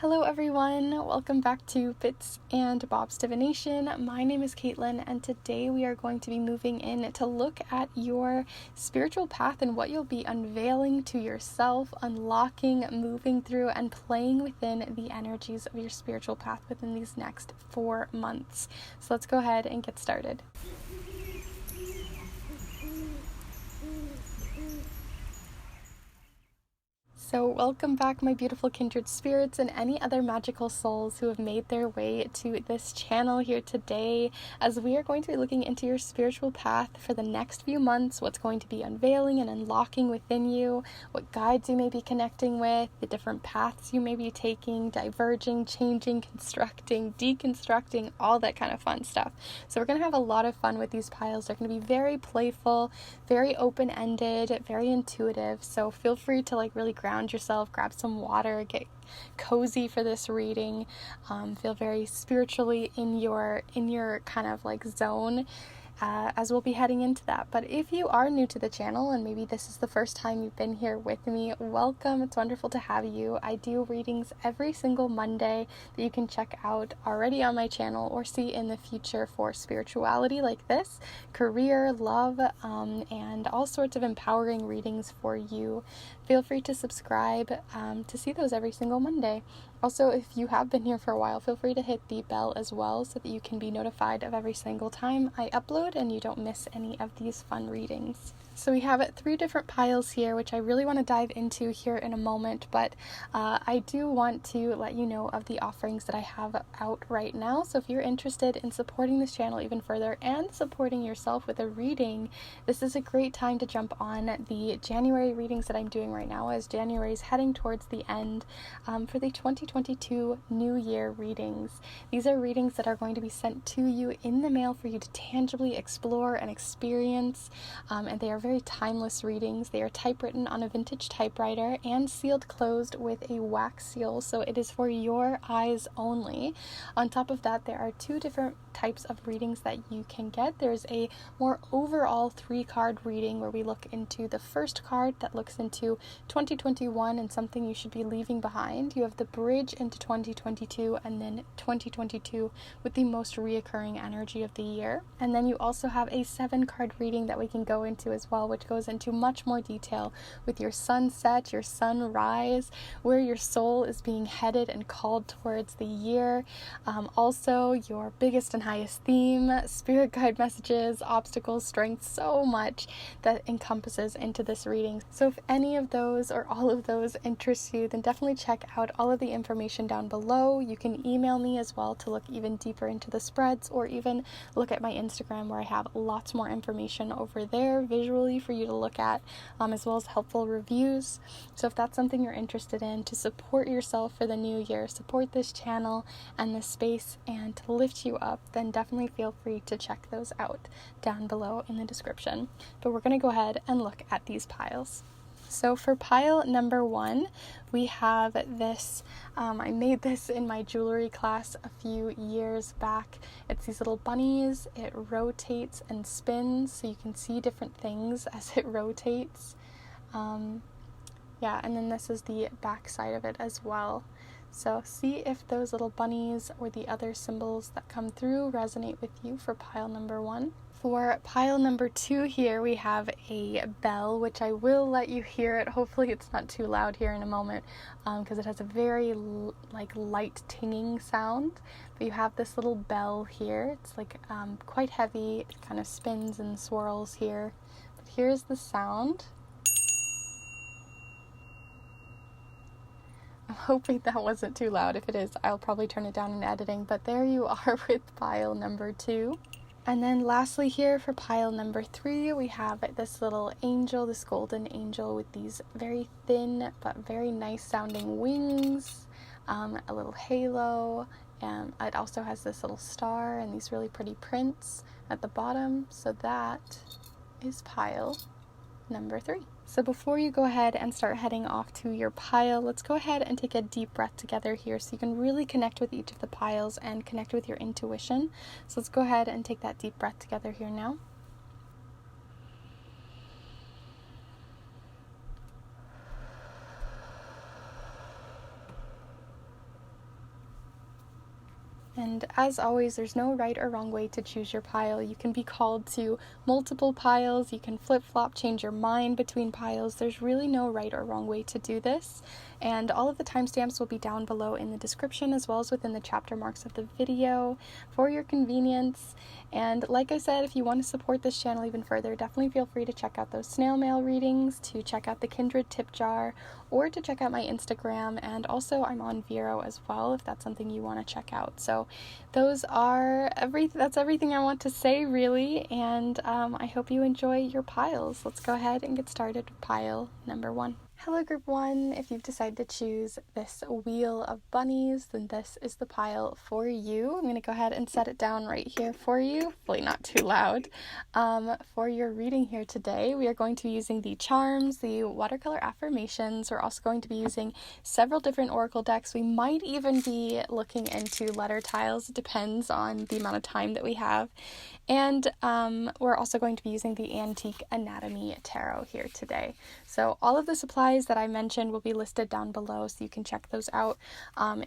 Hello everyone, welcome back to Bits and Bob's Divination. My name is Caitlin and today we are going to be moving in to look at your spiritual path and what you'll be unveiling to yourself, unlocking, moving through, and playing within the energies of your spiritual path within these next 4 months. So let's go ahead and get started. So welcome back, my beautiful kindred spirits and any other magical souls who have made their way to this channel here today, as we are going to be looking into your spiritual path for the next few months, what's going to be unveiling and unlocking within you, what guides you may be connecting with, the different paths you may be taking, diverging, changing, constructing, deconstructing, all that kind of fun stuff. So we're going to have a lot of fun with these piles. They're going to be very playful, very open-ended, very intuitive, so feel free to really ground yourself, grab some water, get cozy for this reading, feel very spiritually in your kind of zone as we'll be heading into that. But if you are new to the channel and maybe this is the first time you've been here with me, welcome. It's wonderful to have you. I do readings every single Monday that you can check out already on my channel or see in the future for spirituality like this, career, love, and all sorts of empowering readings for you. Feel free to subscribe to see those every single Monday. Also, if you have been here for a while, feel free to hit the bell as well so that you can be notified of every single time I upload and you don't miss any of these fun readings. So we have 3 different piles here, which I really want to dive into here in a moment, but I do want to let you know of the offerings that I have out right now. So if you're interested in supporting this channel even further and supporting yourself with a reading, this is a great time to jump on the January readings that I'm doing right now, as January is heading towards the end for the 2022 New Year readings. These are readings that are going to be sent to you in the mail for you to tangibly explore and experience, and they are very timeless readings. They are typewritten on a vintage typewriter and sealed closed with a wax seal, so it is for your eyes only. On top of that, there are 2 different types of readings that you can get. There's a more overall 3-card reading where we look into the first card that looks into 2021 and something you should be leaving behind. You have the bridge into 2022 and then 2022 with the most reoccurring energy of the year. And then you also have a 7-card reading that we can go into as well, which goes into much more detail with your sunset, your sunrise, where your soul is being headed and called towards the year. Also, your biggest and highest theme, spirit guide messages, obstacles, strengths, so much that encompasses into this reading. So if any of those or all of those interest you, then definitely check out all of the information down below. You can email me as well to look even deeper into the spreads, or even look at my Instagram where I have lots more information over there visually for you to look at, as well as helpful reviews. So if that's something you're interested in to support yourself for the new year, support this channel and this space, and to lift you up, then definitely feel free to check those out down below in the description. But we're going to go ahead and look at these piles. So for pile number 1, we have this, I made this in my jewelry class a few years back. It's these little bunnies. It rotates and spins, so you can see different things as it rotates. And then this is the back side of it as well. So see if those little bunnies or the other symbols that come through resonate with you for pile number 1. For pile number 2 here, we have a bell, which I will let you hear it. Hopefully it's not too loud here in a moment, because it has a very light tinging sound. But you have this little bell here. It's quite heavy. It kind of spins and swirls here. But here's the sound. I'm hoping that wasn't too loud. If it is, I'll probably turn it down in editing. But there you are with pile number 2. And then lastly here for pile number 3, we have this little angel, this golden angel with these very thin but very nice sounding wings, a little halo, and it also has this little star and these really pretty prints at the bottom. So that is pile number 3. So before you go ahead and start heading off to your pile, let's go ahead and take a deep breath together here so you can really connect with each of the piles and connect with your intuition. So let's go ahead and take that deep breath together here now. And as always, there's no right or wrong way to choose your pile. You can be called to multiple piles. You can flip-flop, change your mind between piles. There's really no right or wrong way to do this. And all of the timestamps will be down below in the description, as well as within the chapter marks of the video for your convenience. And like I said, if you want to support this channel even further, definitely feel free to check out those snail mail readings, to check out the Kindred tip jar, or to check out my Instagram. And also I'm on Vero as well, if that's something you want to check out. So that's everything I want to say, really. And I hope you enjoy your piles. Let's go ahead and get started with pile number 1. Hello Group 1, if you've decided to choose this wheel of bunnies, then this is the pile for you. I'm going to go ahead and set it down right here for you, hopefully not too loud. For your reading here today, we are going to be using the charms, the watercolor affirmations. We're also going to be using several different oracle decks. We might even be looking into letter tiles. It depends on the amount of time that we have. And we're also going to be using the Antique Anatomy Tarot here today. So all of the supplies that I mentioned will be listed down below, so you can check those out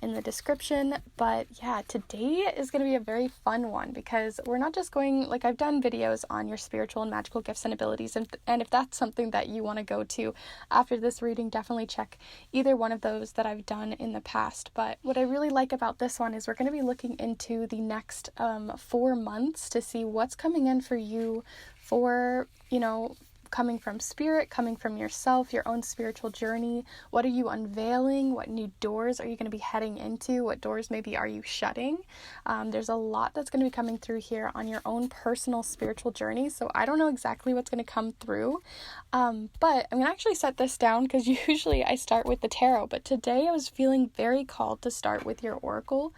in the description. But yeah, today is going to be a very fun one, because we're not just going, like, I've done videos on your spiritual and magical gifts and abilities, and if that's something that you want to go to after this reading, definitely check either one of those that I've done in the past. But what I really like about this one is we're going to be looking into the next 4 months to see what's coming in for you for, coming from spirit, coming from yourself, your own spiritual journey. What are you unveiling? What new doors are you going to be heading into? What doors maybe are you shutting? There's a lot that's going to be coming through here on your own personal spiritual journey. So I don't know exactly what's going to come through, but I'm going to actually set this down, because usually I start with the tarot, but today I was feeling very called to start with your oracle.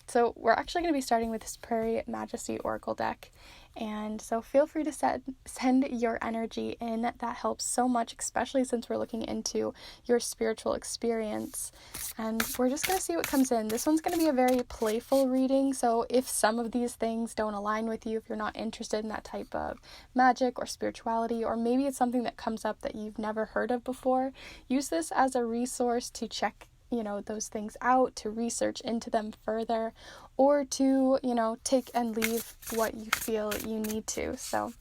So we're actually going to be starting with this Prairie Majesty Oracle deck. And so feel free to send your energy in. That helps so much, especially since we're looking into your spiritual experience. And we're just going to see what comes in. This one's going to be a very playful reading. So if some of these things don't align with you, if you're not interested in that type of magic or spirituality, or maybe it's something that comes up that you've never heard of before, use this as a resource to check those things out, to research into them further, or to, take and leave what you feel you need to. So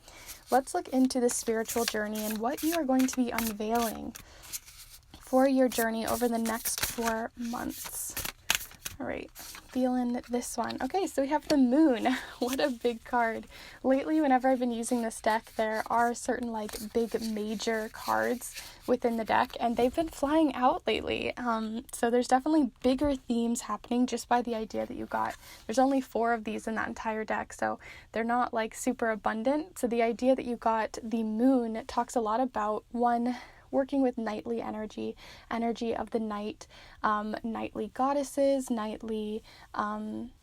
let's look into the spiritual journey and what you are going to be unveiling for your journey over the next 4 months. All right, feeling this one. Okay, so we have the moon. What a big card. Lately, whenever I've been using this deck, there are certain big major cards within the deck, and they've been flying out lately. So there's definitely bigger themes happening just by the idea that you got. There's only 4 of these in that entire deck, so they're not super abundant. So the idea that you got the moon talks a lot about working with nightly energy of the night, nightly goddesses, nightly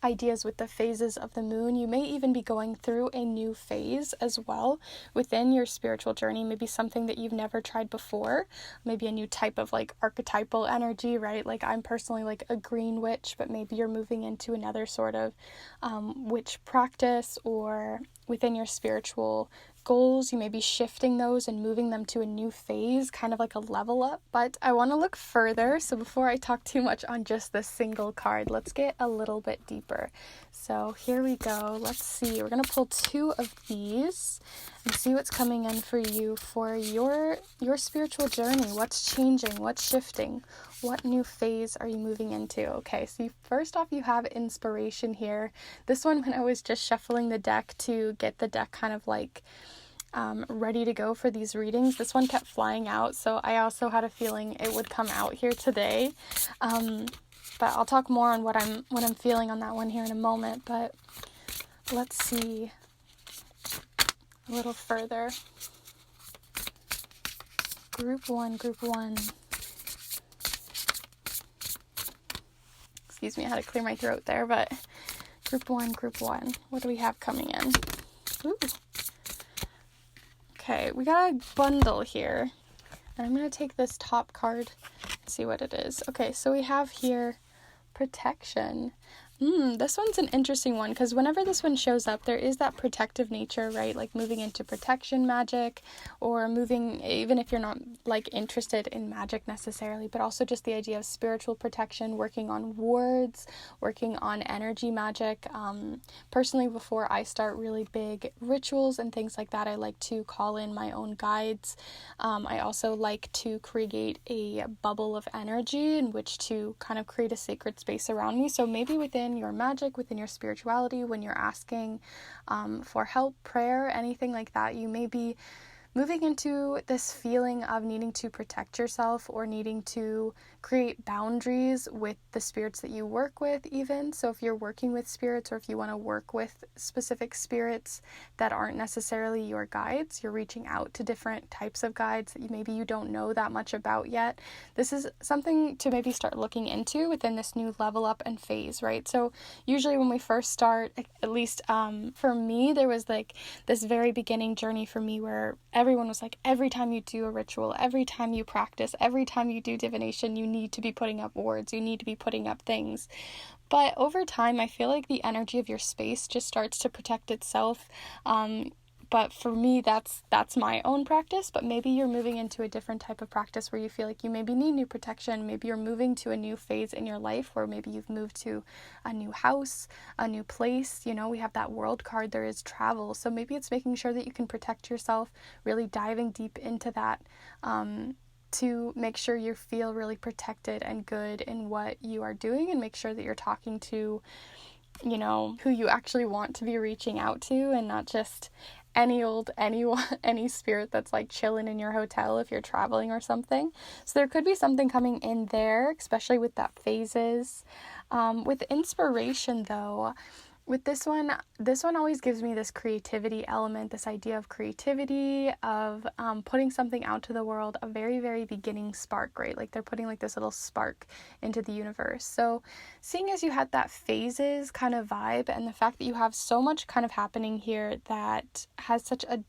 ideas with the phases of the moon. You may even be going through a new phase as well within your spiritual journey, maybe something that you've never tried before, maybe a new type of archetypal energy, right? I'm personally a green witch, but maybe you're moving into another sort of witch practice, or within your spiritual goals, you may be shifting those and moving them to a new phase, kind of like a level up. But I want to look further, so before I talk too much on just this single card, let's get a little bit deeper. So here we go. Let's see. We're going to pull 2 of these and see what's coming in for you for your spiritual journey. What's changing? What's shifting? What new phase are you moving into? Okay, so first off, you have inspiration here. This one, when I was just shuffling the deck to get the deck kind of ready to go for these readings, this one kept flying out, so I also had a feeling it would come out here today. But I'll talk more on what I'm feeling on that one here in a moment. But let's see a little further. Group one. Excuse me, I had to clear my throat there, but group one. What do we have coming in? Ooh. Okay, we got a bundle here, and I'm going to take this top card and see what it is. Okay, so we have here protection. This one's an interesting one, because whenever this one shows up, there is that protective nature, right? Like moving into protection magic, or moving, even if you're not like interested in magic necessarily, but also just the idea of spiritual protection, working on wards, working on energy magic. Personally, before I start really big rituals and things like that, I like to call in my own guides. I also like to create a bubble of energy in which to kind of create a sacred space around me. So maybe within your magic, within your spirituality, when you're asking for help, prayer, anything like that, you may be moving into this feeling of needing to protect yourself or needing to create boundaries with the spirits that you work with even. So if you're working with spirits, or if you want to work with specific spirits that aren't necessarily your guides, you're reaching out to different types of guides that maybe you don't know that much about yet. This is something to maybe start looking into within this new level up and phase, right? So usually when we first start, at least for me, there was like this very beginning journey for me where everyone was like, every time you do a ritual, every time you practice, every time you do divination, you need to be putting up wards, you need to be putting up things. But over time, I feel like the energy of your space just starts to protect itself. But for me, that's my own practice. But maybe you're moving into a different type of practice where you feel like you maybe need new protection. Maybe you're moving to a new phase in your life, where maybe you've moved to a new house, a new place. You know, we have that world card, there is travel. So maybe it's making sure that you can protect yourself, really diving deep into that, to make sure you feel really protected and good in what you are doing, and make sure that you're talking to, you know, who you actually want to be reaching out to, and not just any spirit that's like chilling in your hotel if you're traveling or something. So there could be something coming in there, especially with that phases. With inspiration though, with this one always gives me this creativity element, this idea of creativity, of putting something out to the world, a very, very beginning spark, right? Like they're putting like this little spark into the universe. So seeing as you had that phases kind of vibe, and the fact that you have so much kind of happening here that has such a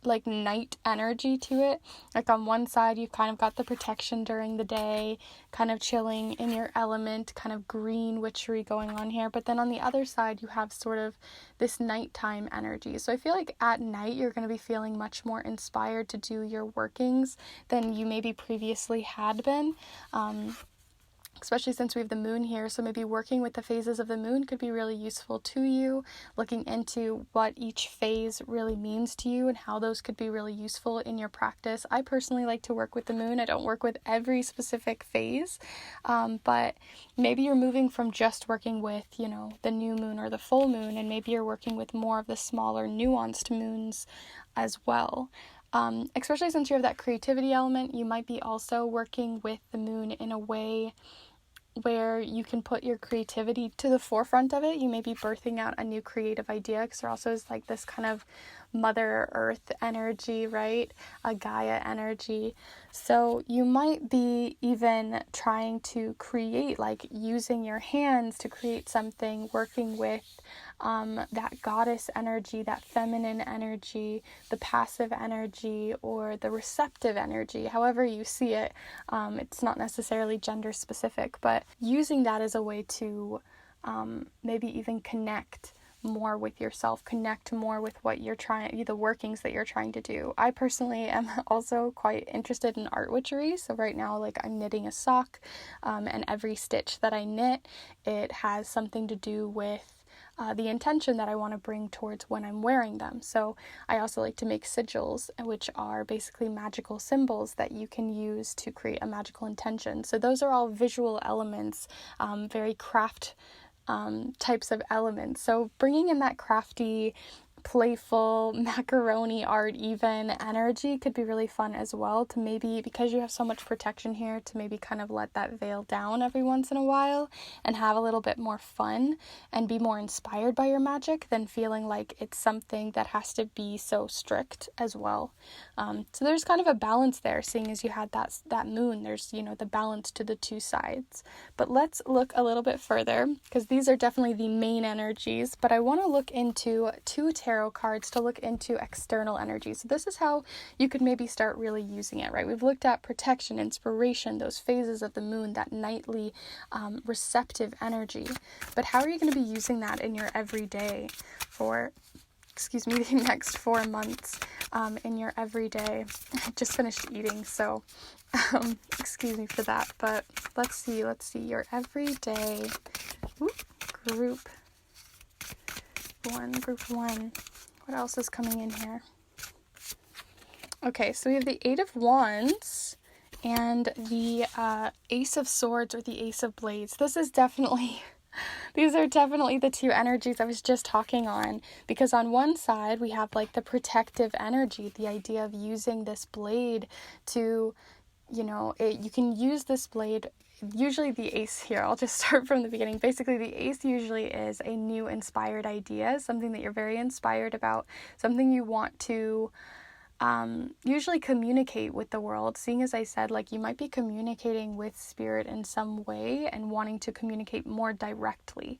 like night energy to it. Like on one side you've kind of got the protection during the day, kind of chilling in your element, kind of green witchery going on here, but then on the other side you have sort of this nighttime energy. So I feel like at night you're going to be feeling much more inspired to do your workings than you maybe previously had been, especially since we have the moon here. So maybe working with the phases of the moon could be really useful to you, looking into what each phase really means to you and how those could be really useful in your practice. I personally like to work with the moon. I don't work with every specific phase, but maybe you're moving from just working with, you know, the new moon or the full moon, and maybe you're working with more of the smaller nuanced moons as well. Especially since you have that creativity element, you might be also working with the moon in a way where you can put your creativity to the forefront of it. You may be birthing out a new creative idea, because there also is like this kind of Mother Earth energy, right? A Gaia energy. So you might be even trying to create, like using your hands to create something, working with that goddess energy, that feminine energy, the passive energy, or the receptive energy, however you see it. It's not necessarily gender specific, but using that as a way to maybe even connect more with yourself, connect more with what you're trying, the workings that you're trying to do. I personally am also quite interested in art witchery. So right now, like I'm knitting a sock, and every stitch that I knit, it has something to do with the intention that I want to bring towards when I'm wearing them. So I also like to make sigils, which are basically magical symbols that you can use to create a magical intention. So those are all visual elements, very craft types of elements. So bringing in that crafty, playful, macaroni art even energy could be really fun as well, to maybe, because you have so much protection here, to maybe kind of let that veil down every once in a while and have a little bit more fun and be more inspired by your magic than feeling like it's something that has to be so strict as well. So there's kind of a balance there, seeing as you had that moon. There's, you know, the balance to the two sides. But let's look a little bit further, because these are definitely the main energies, but I want to look into two tarot tarot cards to look into external energy. So this is how you could maybe start really using it, right? We've looked at protection, inspiration, those phases of the moon, that nightly receptive energy. But how are you going to be using that in your everyday for the next 4 months in your everyday? I just finished eating, so excuse me for that, but let's see your everyday group one. What else is coming in here? Okay, so we have the Eight of Wands and the Ace of Swords, or the Ace of Blades. These are definitely the two energies I was just talking on, because on one side we have like the protective energy, the idea of using this blade to, you can use this blade. Usually the ace here, I'll just start from the beginning. Basically, the ace usually is a new inspired idea, something that you're very inspired about, something you want to usually communicate with the world. Seeing as I said, like, you might be communicating with spirit in some way and wanting to communicate more directly,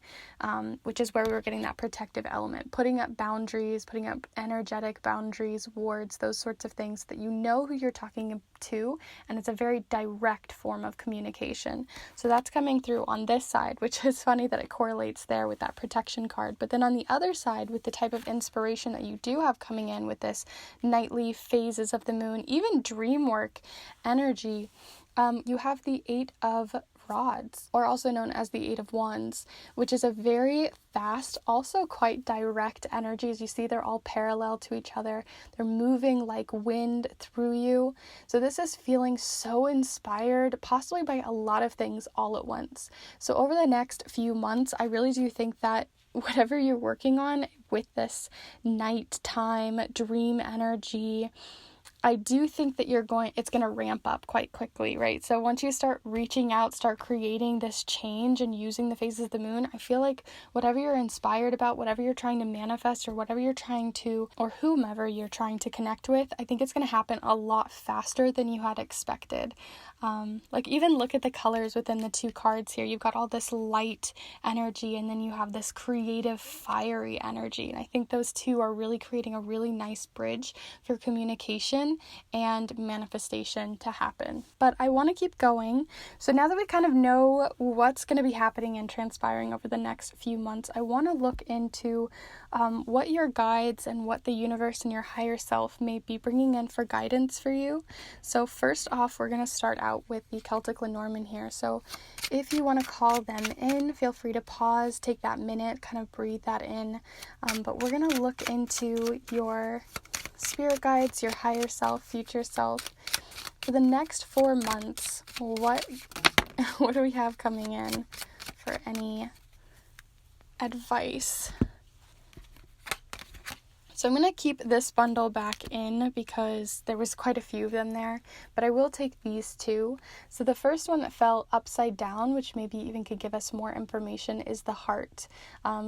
which is where we were getting that protective element, putting up boundaries, putting up energetic boundaries, words, those sorts of things that you know who you're talking to, and it's a very direct form of communication. So that's coming through on this side, which is funny that it correlates there with that protection card. But then on the other side, with the type of inspiration that you do have coming in with this nightly phases of the moon, even dream work energy, you have the Eight of Rods, or also known as the Eight of Wands, which is a very fast, also quite direct energy. As you see, they're all parallel to each other. They're moving like wind through you. So this is feeling so inspired, possibly by a lot of things all at once. So over the next few months, I really do think that whatever you're working on with this nighttime dream energy, I do think that it's going to ramp up quite quickly, right? So once you start reaching out, start creating this change and using the phases of the moon, I feel like whatever you're inspired about, whatever you're trying to manifest, or whatever you're trying to, or whomever you're trying to connect with, I think it's going to happen a lot faster than you had expected. Like, even look at the colors within the two cards here. You've got all this light energy, and then you have this creative, fiery energy. And I think those two are really creating a really nice bridge for communication and manifestation to happen. But I want to keep going. So now that we kind of know what's going to be happening and transpiring over the next few months, I want to look into what your guides and what the universe and your higher self may be bringing in for guidance for you. So first off, we're going to start out with the Celtic Lenormand here. So if you want to call them in, feel free to pause, take that minute, kind of breathe that in. But we're going to look into your spirit guides, your higher self, future self. For the next 4 months, what do we have coming in for any advice? So I'm going to keep this bundle back in because there was quite a few of them there, but I will take these two. So the first one that fell upside down, which maybe even could give us more information, is the heart.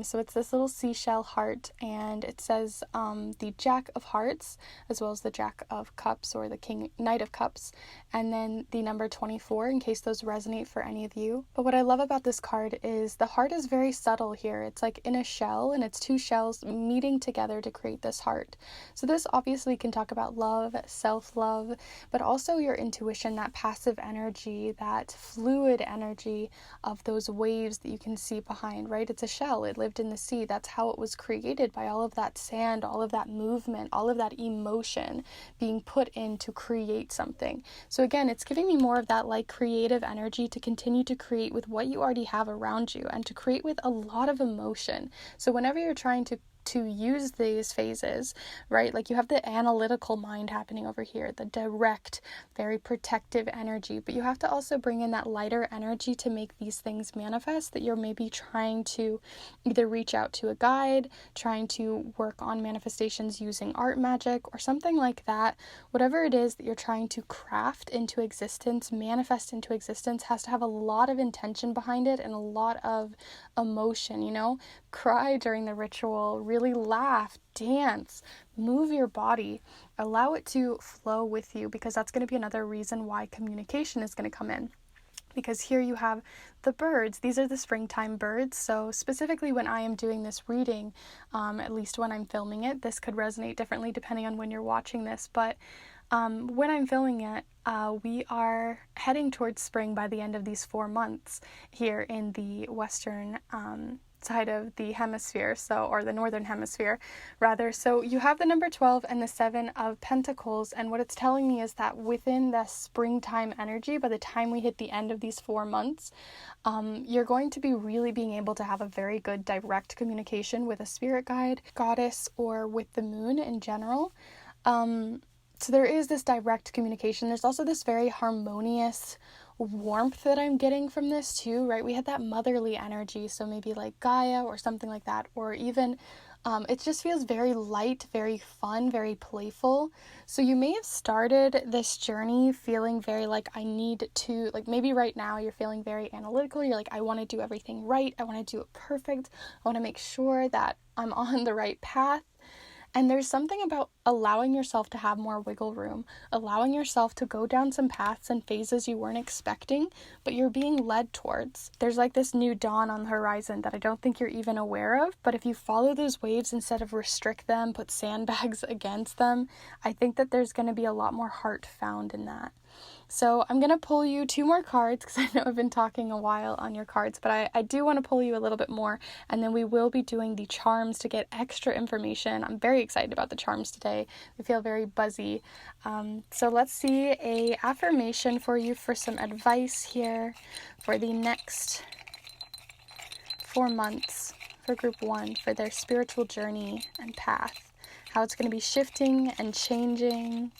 So it's this little seashell heart, and it says the Jack of Hearts, as well as the Jack of Cups, or the Knight of Cups, and then the number 24, in case those resonate for any of you. But what I love about this card is the heart is very subtle here. It's like in a shell, and it's two shells meeting together to create this heart. So this obviously can talk about love, self-love, but also your intuition, that passive energy, that fluid energy of those waves that you can see behind, right? It's a shell. It lived in the sea. That's how it was created, by all of that sand, all of that movement, all of that emotion being put in to create something. So again, it's giving me more of that like creative energy to continue to create with what you already have around you, and to create with a lot of emotion. So whenever you're trying to use these phases, right? Like, you have the analytical mind happening over here, the direct, very protective energy, but you have to also bring in that lighter energy to make these things manifest, that you're maybe trying to either reach out to a guide, trying to work on manifestations using art magic or something like that. Whatever it is that you're trying to craft into existence, manifest into existence, has to have a lot of intention behind it and a lot of emotion, cry during the ritual, really laugh, dance, move your body, allow it to flow with you, because that's going to be another reason why communication is going to come in. because here you have the birds. These are the springtime birds. So specifically when I am doing this reading, at least when I'm filming it, this could resonate differently depending on when you're watching this, but when I'm filming it, we are heading towards spring by the end of these 4 months here in the western side of the hemisphere, or the northern hemisphere rather. So you have the number 12 and the 7 of Pentacles, and what it's telling me is that within the springtime energy, by the time we hit the end of these 4 months, you're going to be really being able to have a very good direct communication with a spirit guide, goddess, or with the moon in general. So there is this direct communication. There's also this very harmonious warmth that I'm getting from this too, right? We had that motherly energy, so maybe like Gaia or something like that, or even it just feels very light, very fun, very playful. So you may have started this journey feeling very like, I need to, like maybe right now you're feeling very analytical. You're like, I want to do everything right. I want to do it perfect. I want to make sure that I'm on the right path. And there's something about allowing yourself to have more wiggle room, allowing yourself to go down some paths and phases you weren't expecting, but you're being led towards. There's like this new dawn on the horizon that I don't think you're even aware of, but if you follow those waves instead of restrict them, put sandbags against them, I think that there's going to be a lot more heart found in that. So I'm going to pull you 2 more cards because I know I've been talking a while on your cards, but I do want to pull you a little bit more, and then we will be doing the charms to get extra information. I'm very excited about the charms today. They feel very buzzy. So let's see a affirmation for you for some advice here for the next 4 months for group 1 for their spiritual journey and path, how it's going to be shifting and changing.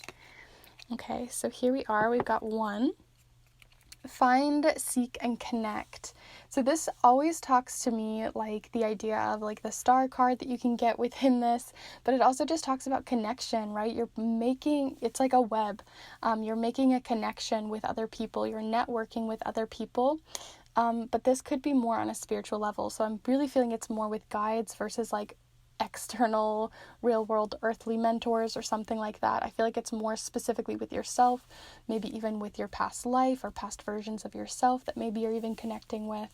Okay, so here we are. We've got 1. Find, seek, and connect. So this always talks to me like the idea of like the star card that you can get within this, but it also just talks about connection, right? It's like a web. You're making a connection with other people. You're networking with other people. But this could be more on a spiritual level. So I'm really feeling it's more with guides versus like external real world earthly mentors or something like that. I feel like it's more specifically with yourself, maybe even with your past life or past versions of yourself that maybe you're even connecting with.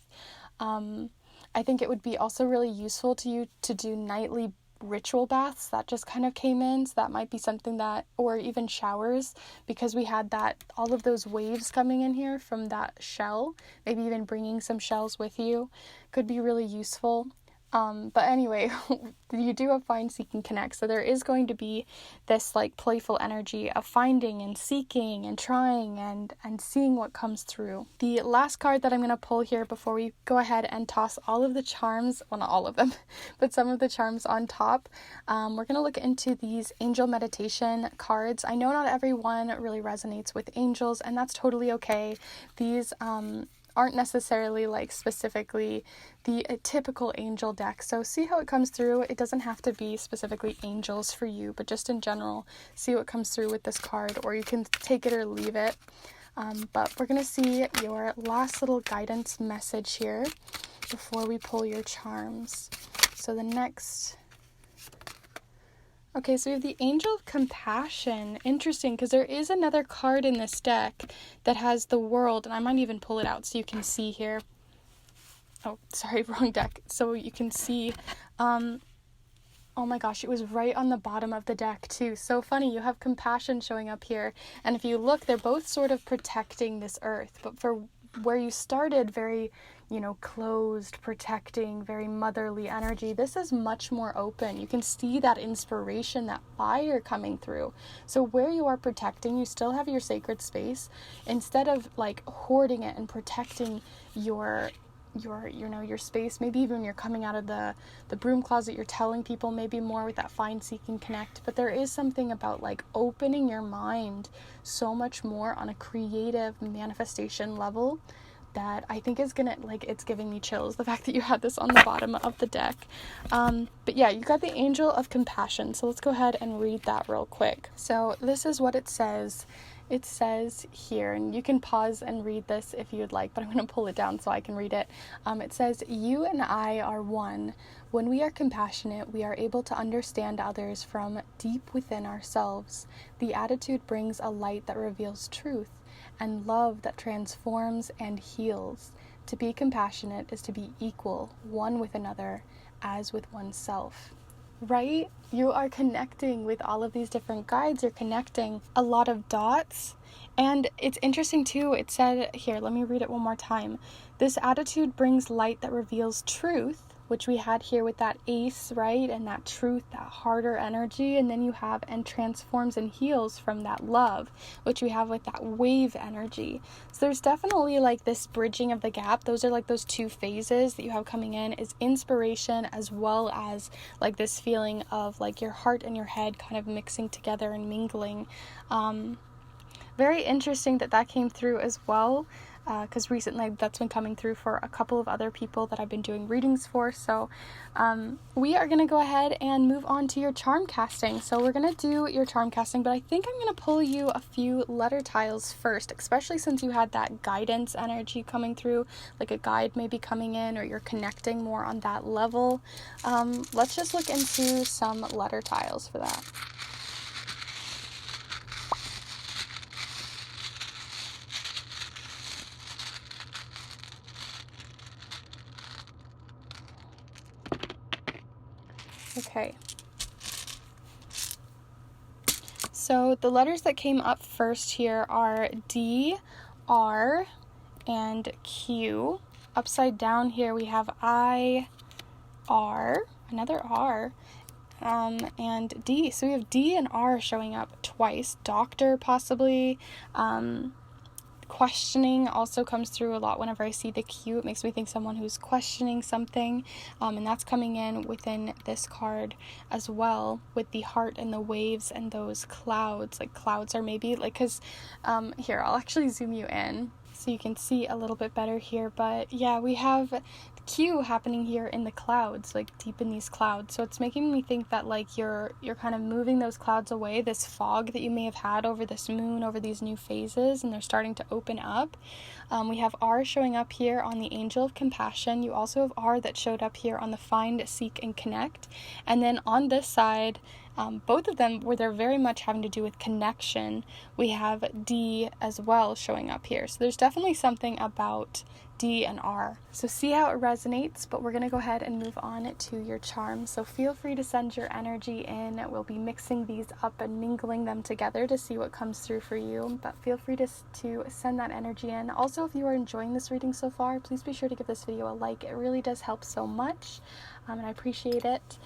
I think it would be also really useful to you to do nightly ritual baths. That just kind of came in, so that might be something that, or even showers, because we had that, all of those waves coming in here from that shell. Maybe even bringing some shells with you could be really useful. But anyway, you do have find, seek, and connect. So there is going to be this like playful energy of finding and seeking and trying and seeing what comes through. The last card that I'm going to pull here before we go ahead and toss all of the charms, well, not all of them, but some of the charms on top. We're going to look into these angel meditation cards. I know not everyone really resonates with angels, and that's totally okay. These, aren't necessarily like specifically the typical angel deck. So see how it comes through. It doesn't have to be specifically angels for you, but just in general, see what comes through with this card, or you can take it or leave it. But we're going to see your last little guidance message here before we pull your charms. So the next... Okay, so we have the Angel of Compassion. Interesting, because there is another card in this deck that has the world, and I might even pull it out so you can see here. Oh, sorry, wrong deck. So you can see, oh my gosh, it was right on the bottom of the deck too. So funny, you have compassion showing up here, and if you look, they're both sort of protecting this earth, but for where you started, very, closed, protecting, very motherly energy, this is much more open. You can see that inspiration, that fire coming through. So where you are protecting, you still have your sacred space. Instead of like hoarding it and protecting your space, maybe even when you're coming out of the broom closet, you're telling people maybe more with that find, seek, and connect. But there is something about like opening your mind so much more on a creative manifestation level that I think is gonna, like, it's giving me chills, the fact that you had this on the bottom of the deck. But yeah, you got the Angel of Compassion. So let's go ahead and read that real quick. So this is what it says. It says here, and you can pause and read this if you'd like, but I'm going to pull it down so I can read it. It says, "You and I are one. When we are compassionate, we are able to understand others from deep within ourselves. The attitude brings a light that reveals truth, and love that transforms and heals. To be compassionate is to be equal, one with another, as with oneself. Right? You are connecting with all of these different guides. You're connecting a lot of dots. And it's interesting too, it said here, let me read it one more time. This attitude brings light that reveals truth, which we had here with that ace, right? And that truth, that harder energy. And then you have and transforms and heals from that love, which we have with that wave energy. So there's definitely like this bridging of the gap. Those are like those two phases that you have coming in, is inspiration as well as like this feeling of like your heart and your head kind of mixing together and mingling. Very interesting that came through as well, because recently that's been coming through for a couple of other people that I've been doing readings for. So we are going to go ahead and move on to your charm casting. So we're going to do your charm casting, but I think I'm going to pull you a few letter tiles first, especially since you had that guidance energy coming through, like a guide maybe coming in, or you're connecting more on that level. Let's just look into some letter tiles for that. Okay, so the letters that came up first here are D, R, and Q. Upside down here we have I, R, another R, and D. So we have D and R showing up twice. Doctor, possibly. Questioning also comes through a lot whenever I see the Q. It makes me think someone who's questioning something, and that's coming in within this card as well, with the heart and the waves and those clouds. Like clouds are maybe like, because here, I'll actually zoom you in so you can see a little bit better here. But yeah, we have Q happening here in the clouds, like deep in these clouds. So it's making me think that like you're kind of moving those clouds away, this fog that you may have had over this moon, over these new phases, and they're starting to open up. We have R showing up here on the Angel of Compassion. You also have R that showed up here on the Find, Seek, and Connect. And then on this side, both of them where they're very much having to do with connection, we have D as well showing up here. So there's definitely something about D and R. So see how it resonates, but we're going to go ahead and move on to your charm. So feel free to send your energy in. We'll be mixing these up and mingling them together to see what comes through for you, but feel free to send that energy in. Also, if you are enjoying this reading so far, please be sure to give this video a like. It really does help so much, and I appreciate it.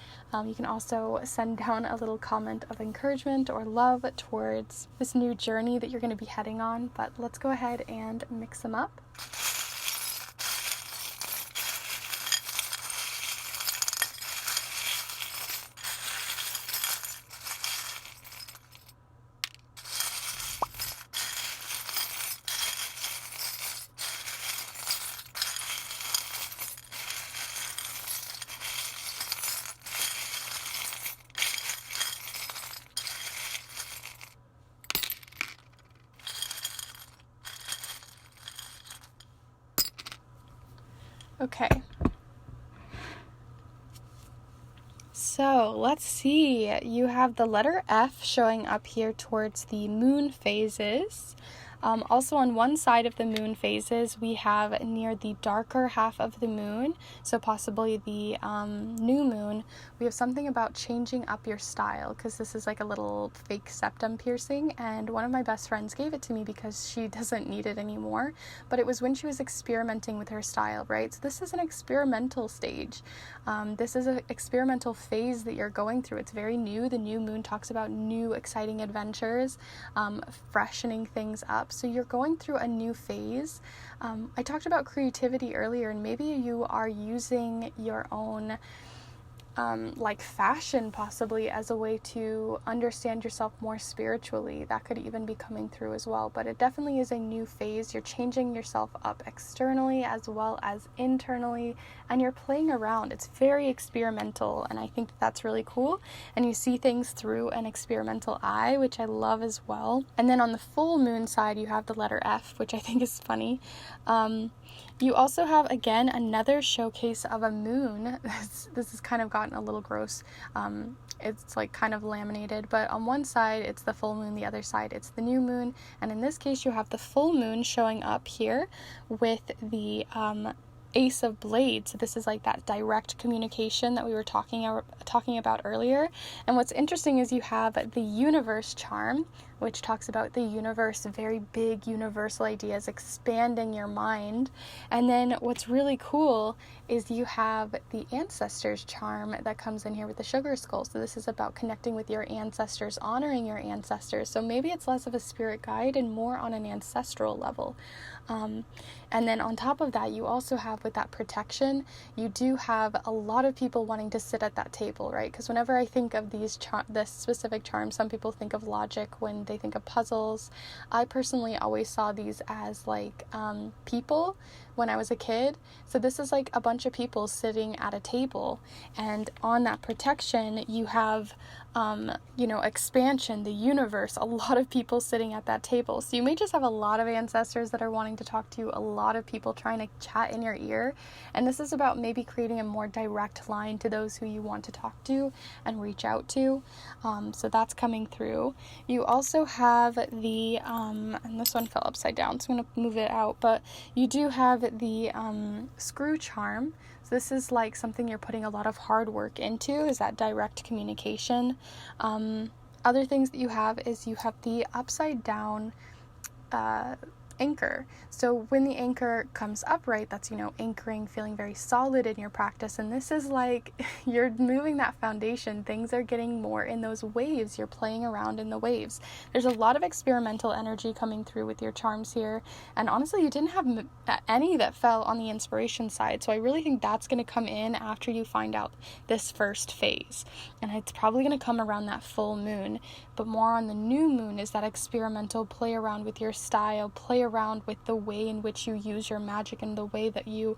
You can also send down a little comment of encouragement or love towards this new journey that you're going to be heading on, but let's go ahead and mix them up. Okay, so let's see. You have the letter F showing up here towards the moon phases. Also on one side of the moon phases, we have near the darker half of the moon, so possibly the new moon, we have something about changing up your style, because this is like a little fake septum piercing, and one of my best friends gave it to me because she doesn't need it anymore, but it was when she was experimenting with her style, right? So this is an experimental stage. This is an experimental phase that you're going through. It's very new. The new moon talks about new exciting adventures, freshening things up. So you're going through a new phase. I talked about creativity earlier, and maybe you are using your own like fashion possibly as a way to understand yourself more spiritually. That could even be coming through as well, but it definitely is a new phase. You're changing yourself up externally as well as internally, and you're playing around. It's very experimental, and I think that's really cool, and you see things through an experimental eye, which I love as well. And then on the full moon side, you have the letter F, which I think is funny. You also have, again, another showcase of a moon. This has kind of gotten a little gross. It's like kind of laminated, but on one side it's the full moon, the other side it's the new moon, and in this case you have the full moon showing up here with the Ace of Blades. So this is like that direct communication that we were talking about earlier. And what's interesting is you have the universe charm, which talks about the universe, very big universal ideas, expanding your mind. And then what's really cool is you have the ancestors charm that comes in here with the sugar skull. So this is about connecting with your ancestors, honoring your ancestors. So maybe it's less of a spirit guide and more on an ancestral level. And then on top of that, you also have, with that protection, you do have a lot of people wanting to sit at that table, right? Because whenever I think of this specific charm, some people think of logic when they think of puzzles. I personally always saw these as like people when I was a kid. So this is like a bunch of people sitting at a table, and on that protection you have expansion, the universe, a lot of people sitting at that table. So you may just have a lot of ancestors that are wanting to talk to you, a lot of people trying to chat in your ear, and this is about maybe creating a more direct line to those who you want to talk to and reach out to. So that's coming through. You also have the and this one fell upside down, so I'm going to move it out, but you do have the screw charm. So this is like something you're putting a lot of hard work into, is that direct communication. Other things that you have is you have the upside down anchor. So when the anchor comes upright, that's, anchoring, feeling very solid in your practice. And this is like you're moving that foundation. Things are getting more in those waves. You're playing around in the waves. There's a lot of experimental energy coming through with your charms here. And honestly, you didn't have any that fell on the inspiration side. So I really think that's going to come in after you find out this first phase. And it's probably going to come around that full moon. But more on the new moon is that experimental play around with your style, play around with the way in which you use your magic and the way that you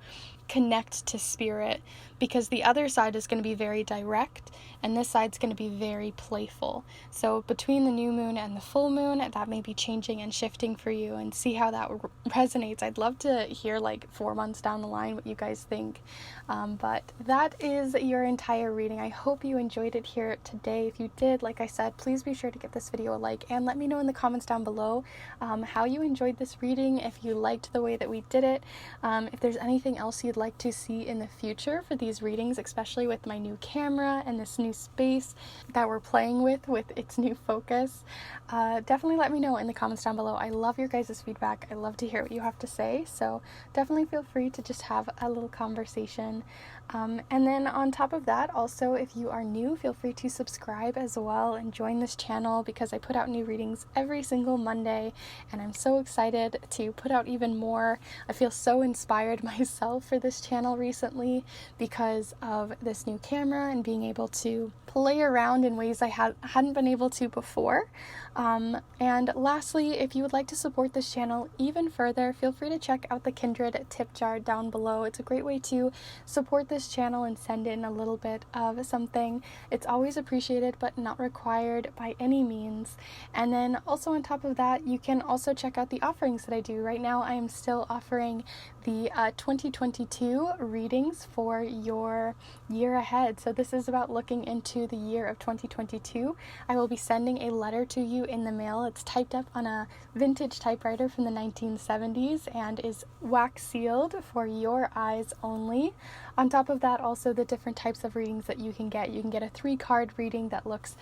connect to spirit, because the other side is going to be very direct and this side's going to be very playful. So between the new moon and the full moon, that may be changing and shifting for you, and see how that resonates. I'd love to hear like 4 months down the line what you guys think. But that is your entire reading. I hope you enjoyed it here today. If you did, like I said, please be sure to give this video a like and let me know in the comments down below how you enjoyed this reading, if you liked the way that we did it, if there's anything else you'd like to see in the future for these readings, especially with my new camera and this new space that we're playing with its new focus. Definitely let me know in the comments down below. I love your guys' feedback. I love to hear what you have to say, so definitely feel free to just have a little conversation. And then on top of that, also, if you are new, feel free to subscribe as well and join this channel, because I put out new readings every single Monday and I'm so excited to put out even more. I feel so inspired myself for this channel recently because of this new camera and being able to play around in ways I hadn't been able to before. And lastly, if you would like to support this channel even further, feel free to check out the Kindred tip jar down below. It's a great way to support this channel and send in a little bit of something. It's always appreciated but not required by any means. And then also on top of that, you can also check out the offerings that I do. Right now I am still offering the 2022 readings for your year ahead. So this is about looking into the year of 2022. I will be sending a letter to you in the mail. It's typed up on a vintage typewriter from the 1970s and is wax sealed for your eyes only. On top of that, also the different types of readings that you can get. You can get a 3-card reading that looks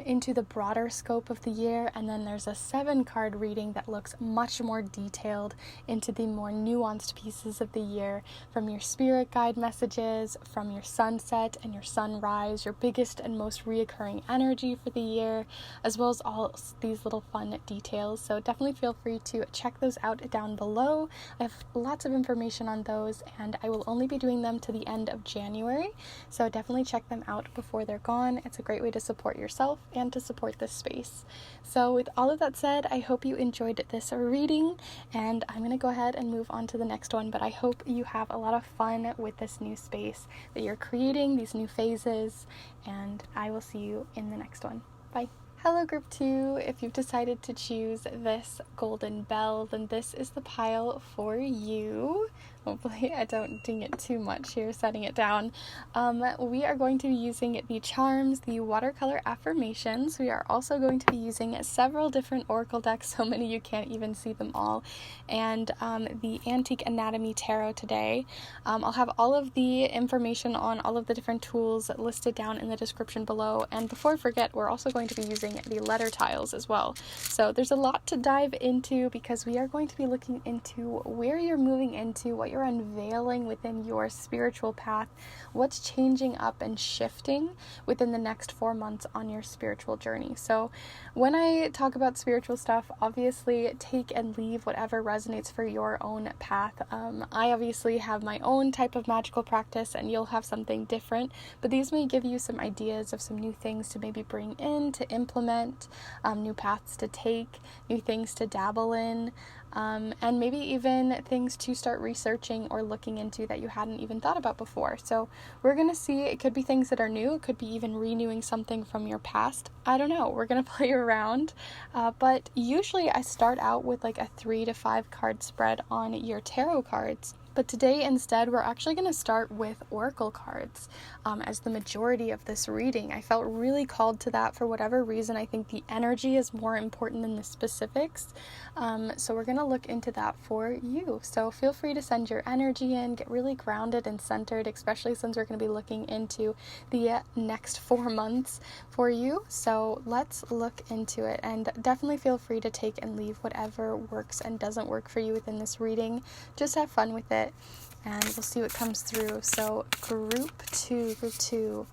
into the broader scope of the year, and then there's a 7-card reading that looks much more detailed into the more nuanced pieces of the year, from your spirit guide messages, from your sunset and your sunrise, your biggest and most reoccurring energy for the year, as well as all these little fun details. So definitely feel free to check those out down below. I have lots of information on those, and I will only be doing them to the end of January, so definitely check them out before they're gone. It's a great way to support yourself and to support this space. So with all of that said, I hope you enjoyed this reading, and I'm going to go ahead and move on to the next one, but I hope you have a lot of fun with this new space that you're creating, these new phases, and I will see you in the next one. Bye. Hello group 2, if you've decided to choose this golden bell, then this is the pile for you. Hopefully I don't ding it too much here setting it down. We are going to be using the charms, the watercolor affirmations. We are also going to be using several different oracle decks, so many you can't even see them all, and the Antique Anatomy Tarot today. I'll have all of the information on all of the different tools listed down in the description below, and before I forget, we're also going to be using the letter tiles as well. So there's a lot to dive into because we are going to be looking into where you're moving into, what you're unveiling within your spiritual path, what's changing up and shifting within the next 4 months on your spiritual journey. So when I talk about spiritual stuff, obviously take and leave whatever resonates for your own path. I obviously have my own type of magical practice and you'll have something different, but these may give you some ideas of some new things to maybe bring in, to implement, new paths to take, new things to dabble in, and maybe even things to start researching or looking into that you hadn't even thought about before. So we're going to see, it could be things that are new, it could be even renewing something from your past. I don't know, we're going to play around, but usually I start out with like a 3 to 5 card spread on your tarot cards. But today, instead, we're actually going to start with oracle cards as the majority of this reading. I felt really called to that for whatever reason. I think the energy is more important than the specifics. So we're going to look into that for you. So feel free to send your energy in, get really grounded and centered, especially since we're going to be looking into the next 4 months for you. So let's look into it, and definitely feel free to take and leave whatever works and doesn't work for you within this reading. Just have fun with it, and we'll see what comes through. So group two,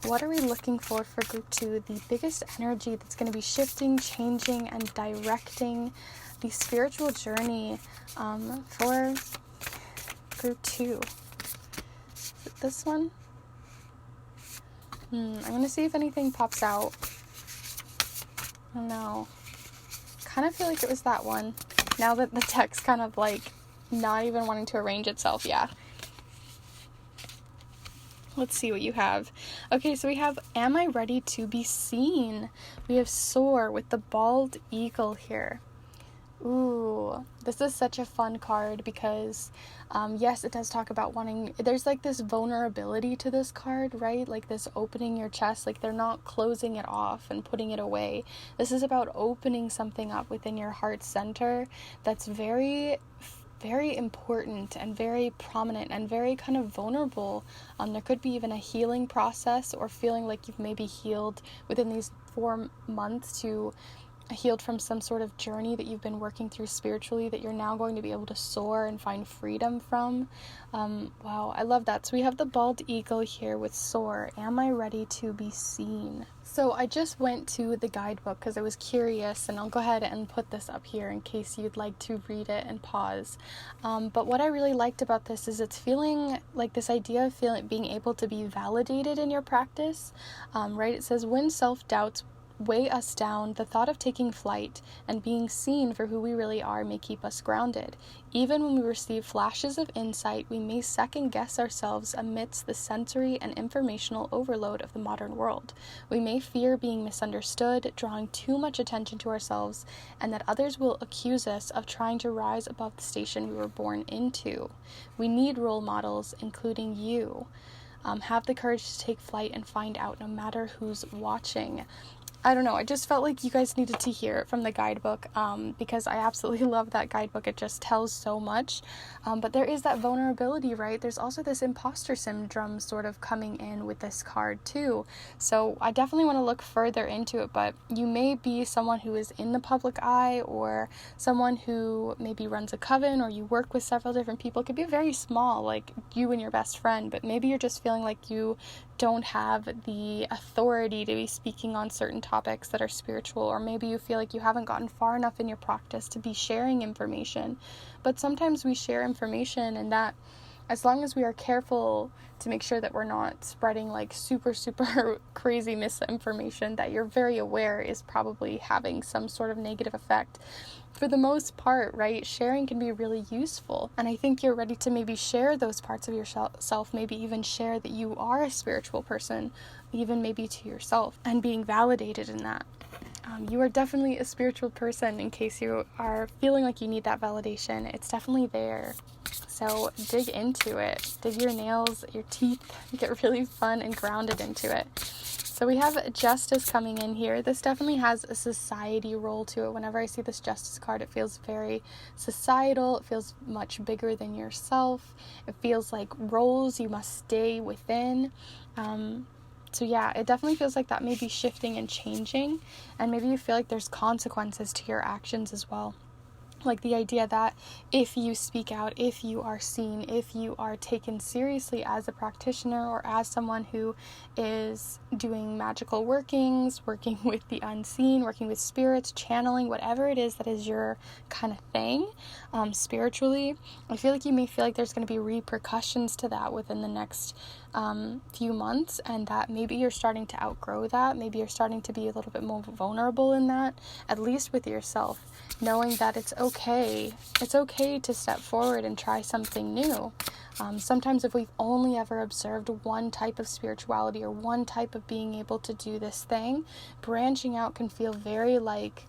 what are we looking for group 2? The biggest energy that's going to be shifting, changing, and directing the spiritual journey for group 2. Is it this one? I'm going to see if anything pops out. I don't know. Kind of feel like it was that one. Now that the deck's kind of like not even wanting to arrange itself. Yeah. Let's see what you have. Okay, so we have, am I ready to be seen? We have soar with the bald eagle here. Ooh, this is such a fun card because, yes, it does talk about wanting, there's like this vulnerability to this card, right? Like this opening your chest, like they're not closing it off and putting it away. This is about opening something up within your heart center that's very important and very prominent and very kind of vulnerable. There could be even a healing process or feeling like you've maybe healed within these 4 months to healed from some sort of journey that you've been working through spiritually that you're now going to be able to soar and find freedom from. Wow, I love that. So we have the bald eagle here with soar. Am I ready to be seen? So I just went to the guidebook because I was curious, and I'll go ahead and put this up here in case you'd like to read it and pause. But what I really liked about this is it's feeling like this idea of being able to be validated in your practice, right? It says, when self-doubts weigh us down, the thought of taking flight and being seen for who we really are may keep us grounded. Even when we receive flashes of insight, we may second-guess ourselves amidst the sensory and informational overload of the modern world. We may fear being misunderstood, drawing too much attention to ourselves, and that others will accuse us of trying to rise above the station we were born into. We need role models, including you. Have the courage to take flight and find out, no matter who's watching. I don't know, I just felt like you guys needed to hear it from the guidebook, because I absolutely love that guidebook. It just tells so much, but there is that vulnerability, right? There's also this imposter syndrome sort of coming in with this card too, so I definitely want to look further into it. But you may be someone who is in the public eye, or someone who maybe runs a coven, or you work with several different people. It could be very small, like you and your best friend, but maybe you're just feeling like you don't have the authority to be speaking on certain topics that are spiritual, or maybe you feel like you haven't gotten far enough in your practice to be sharing information. But sometimes we share information, and that, as long as we are careful to make sure that we're not spreading like super crazy misinformation that you're very aware is probably having some sort of negative effect, for the most part, right, sharing can be really useful. And I think you're ready to maybe share those parts of yourself, maybe even share that you are a spiritual person, even maybe to yourself, and being validated in that. You are definitely a spiritual person, in case you are feeling like you need that validation. It's definitely there. So dig into it. Dig your nails, your teeth, get really fun and grounded into it. So we have Justice coming in here. This definitely has a society role to it. Whenever I see this Justice card, it feels very societal. It feels much bigger than yourself. It feels like roles you must stay within. So yeah, it definitely feels like that may be shifting and changing. And maybe you feel like there's consequences to your actions as well. Like the idea that if you speak out, if you are seen, if you are taken seriously as a practitioner or as someone who is doing magical workings, working with the unseen, working with spirits, channeling, whatever it is that is your kind of thing, spiritually, I feel like you may feel like there's going to be repercussions to that within the next few months, and that maybe you're starting to outgrow that. Maybe you're starting to be a little bit more vulnerable in that, at least with yourself, knowing that it's okay to step forward and try something new. Sometimes if we've only ever observed one type of spirituality or one type of being able to do this thing, branching out can feel very like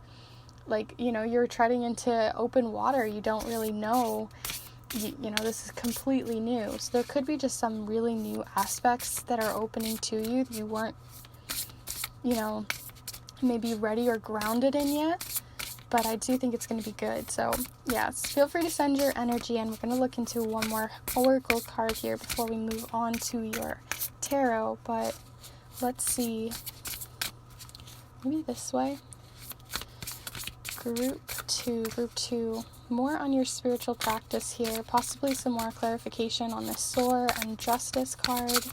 you're treading into open water. You don't really know. You know, this is completely new. So there could be just some really new aspects that are opening to you that you weren't, maybe ready or grounded in yet. But I do think it's going to be good. So, yes, feel free to send your energy in. We're going to look into one more oracle card here before we move on to your tarot. But let's see. Maybe this way. Group 2. More on your spiritual practice here. Possibly some more clarification on the Soar and Justice card.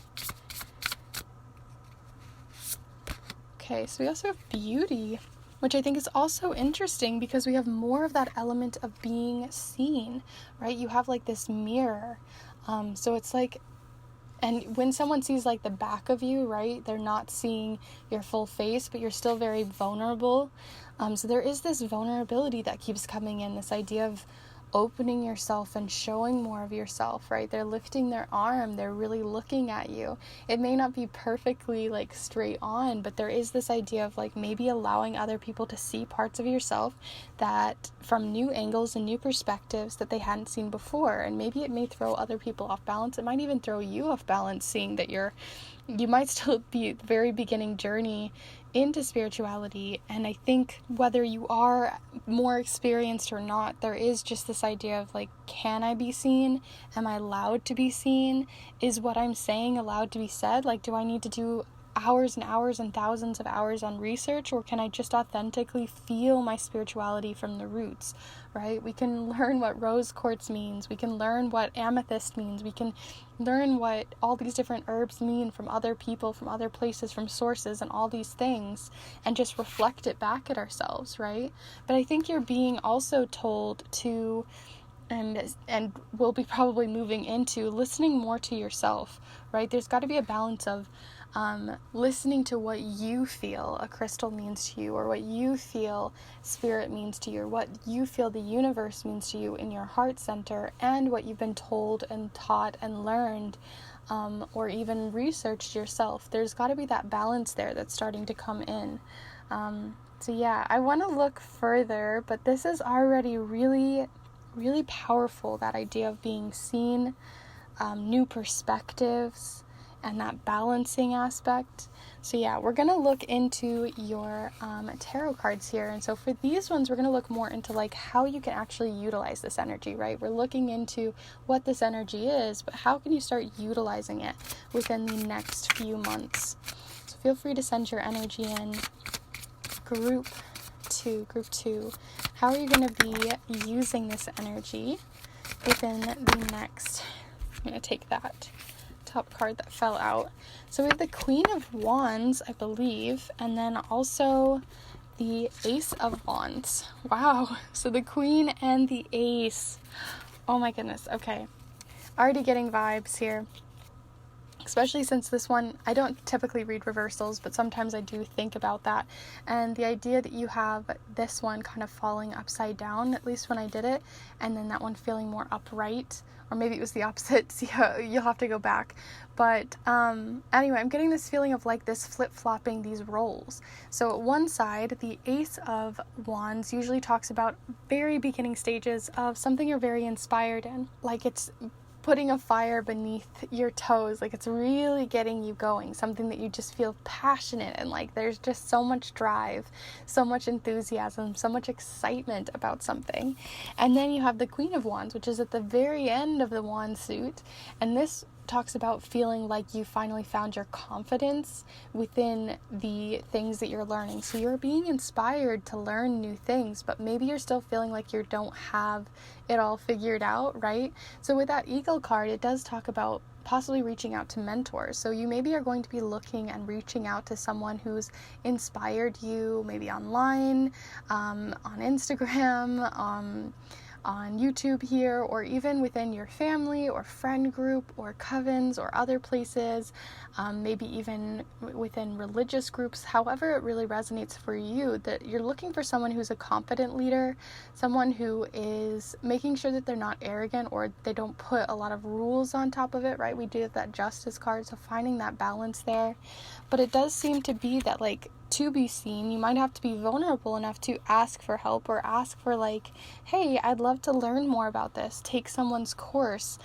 Okay, so we also have Beauty, which I think is also interesting because we have more of that element of being seen, right? You have like this mirror. So it's like, and when someone sees like the back of you, right, they're not seeing your full face, but you're still very vulnerable. So there is this vulnerability that keeps coming in, this idea of opening yourself and showing more of yourself, right? They're lifting their arm, they're really looking at you. It may not be perfectly like straight on, but there is this idea of like maybe allowing other people to see parts of yourself that from new angles and new perspectives that they hadn't seen before. And maybe it may throw other people off balance. It might even throw you off balance, seeing that you might still be at the very beginning journey into spirituality. And I think whether you are more experienced or not, there is just this idea of like, can I be seen? Am I allowed to be seen? Is what I'm saying allowed to be said? Like, do I need to do hours and hours and thousands of hours on research, or can I just authentically feel my spirituality from the roots, right? We can learn what rose quartz means. We can learn what amethyst means. We can learn what all these different herbs mean from other people, from other places, from sources, and all these things, and just reflect it back at ourselves, right? But I think you're being also told to, and we'll be probably moving into listening more to yourself, right? There's got to be a balance of listening to what you feel a crystal means to you, or what you feel spirit means to you, or what you feel the universe means to you in your heart center, and what you've been told and taught and learned, or even researched yourself. There's got to be that balance there that's starting to come in. So yeah, I want to look further, but this is already really, really powerful, that idea of being seen, new perspectives, and that balancing aspect. So yeah, we're going to look into your tarot cards here. And so for these ones, we're going to look more into like how you can actually utilize this energy, right? We're looking into what this energy is, but how can you start utilizing it within the next few months? So feel free to send your energy in. Group 2. How are you going to be using this energy within the next, I'm going to take that top card that fell out. So we have the Queen of Wands, I believe, and then also the Ace of Wands. Wow. So the Queen and the Ace. Oh my goodness. Okay. Already getting vibes here. especially since this one, I don't typically read reversals, but sometimes I do think about that. And the idea that you have this one kind of falling upside down, at least when I did it, and then that one feeling more upright, or maybe it was the opposite, so you'll have to go back. But anyway, I'm getting this feeling of like this flip-flopping these roles. So at one side, the Ace of Wands usually talks about very beginning stages of something you're very inspired in, like it's putting a fire beneath your toes, like it's really getting you going, something that you just feel passionate and like there's just so much drive, so much enthusiasm, so much excitement about something. And then you have the Queen of Wands, which is at the very end of the wand suit, and this talks about feeling like you finally found your confidence within the things that you're learning. So you're being inspired to learn new things, but maybe you're still feeling like you don't have it all figured out, right? So with that Eagle card, it does talk about possibly reaching out to mentors. So you maybe are going to be looking and reaching out to someone who's inspired you, maybe online, on Instagram, on YouTube here, or even within your family or friend group or covens or other places, maybe even within religious groups, however it really resonates for you, that you're looking for someone who's a confident leader, someone who is making sure that they're not arrogant or they don't put a lot of rules on top of it, right? We do have that Justice card, so finding that balance there. But it does seem to be that, like, to be seen, you might have to be vulnerable enough to ask for help, or ask for like, hey, I'd love to learn more about this, take someone's course,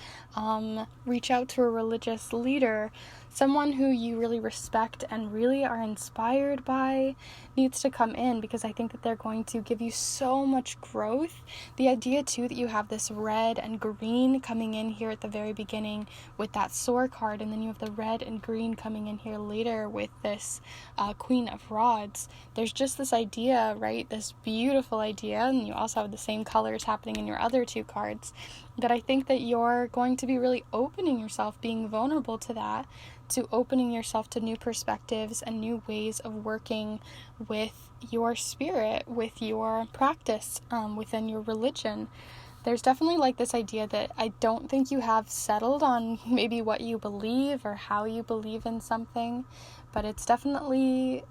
reach out to a religious leader, someone who you really respect and really are inspired by needs to come in, because I think that they're going to give you so much growth. The idea too that you have this red and green coming in here at the very beginning with that Soar card, and then you have the red and green coming in here later with this Queen of Rods. There's just this idea, right, this beautiful idea, and you also have the same colors happening in your other two cards, that I think that you're going to be really opening yourself, being vulnerable to that, to opening yourself to new perspectives and new ways of working with your spirit, with your practice, within your religion. There's definitely like this idea that I don't think you have settled on maybe what you believe or how you believe in something, but it's definitely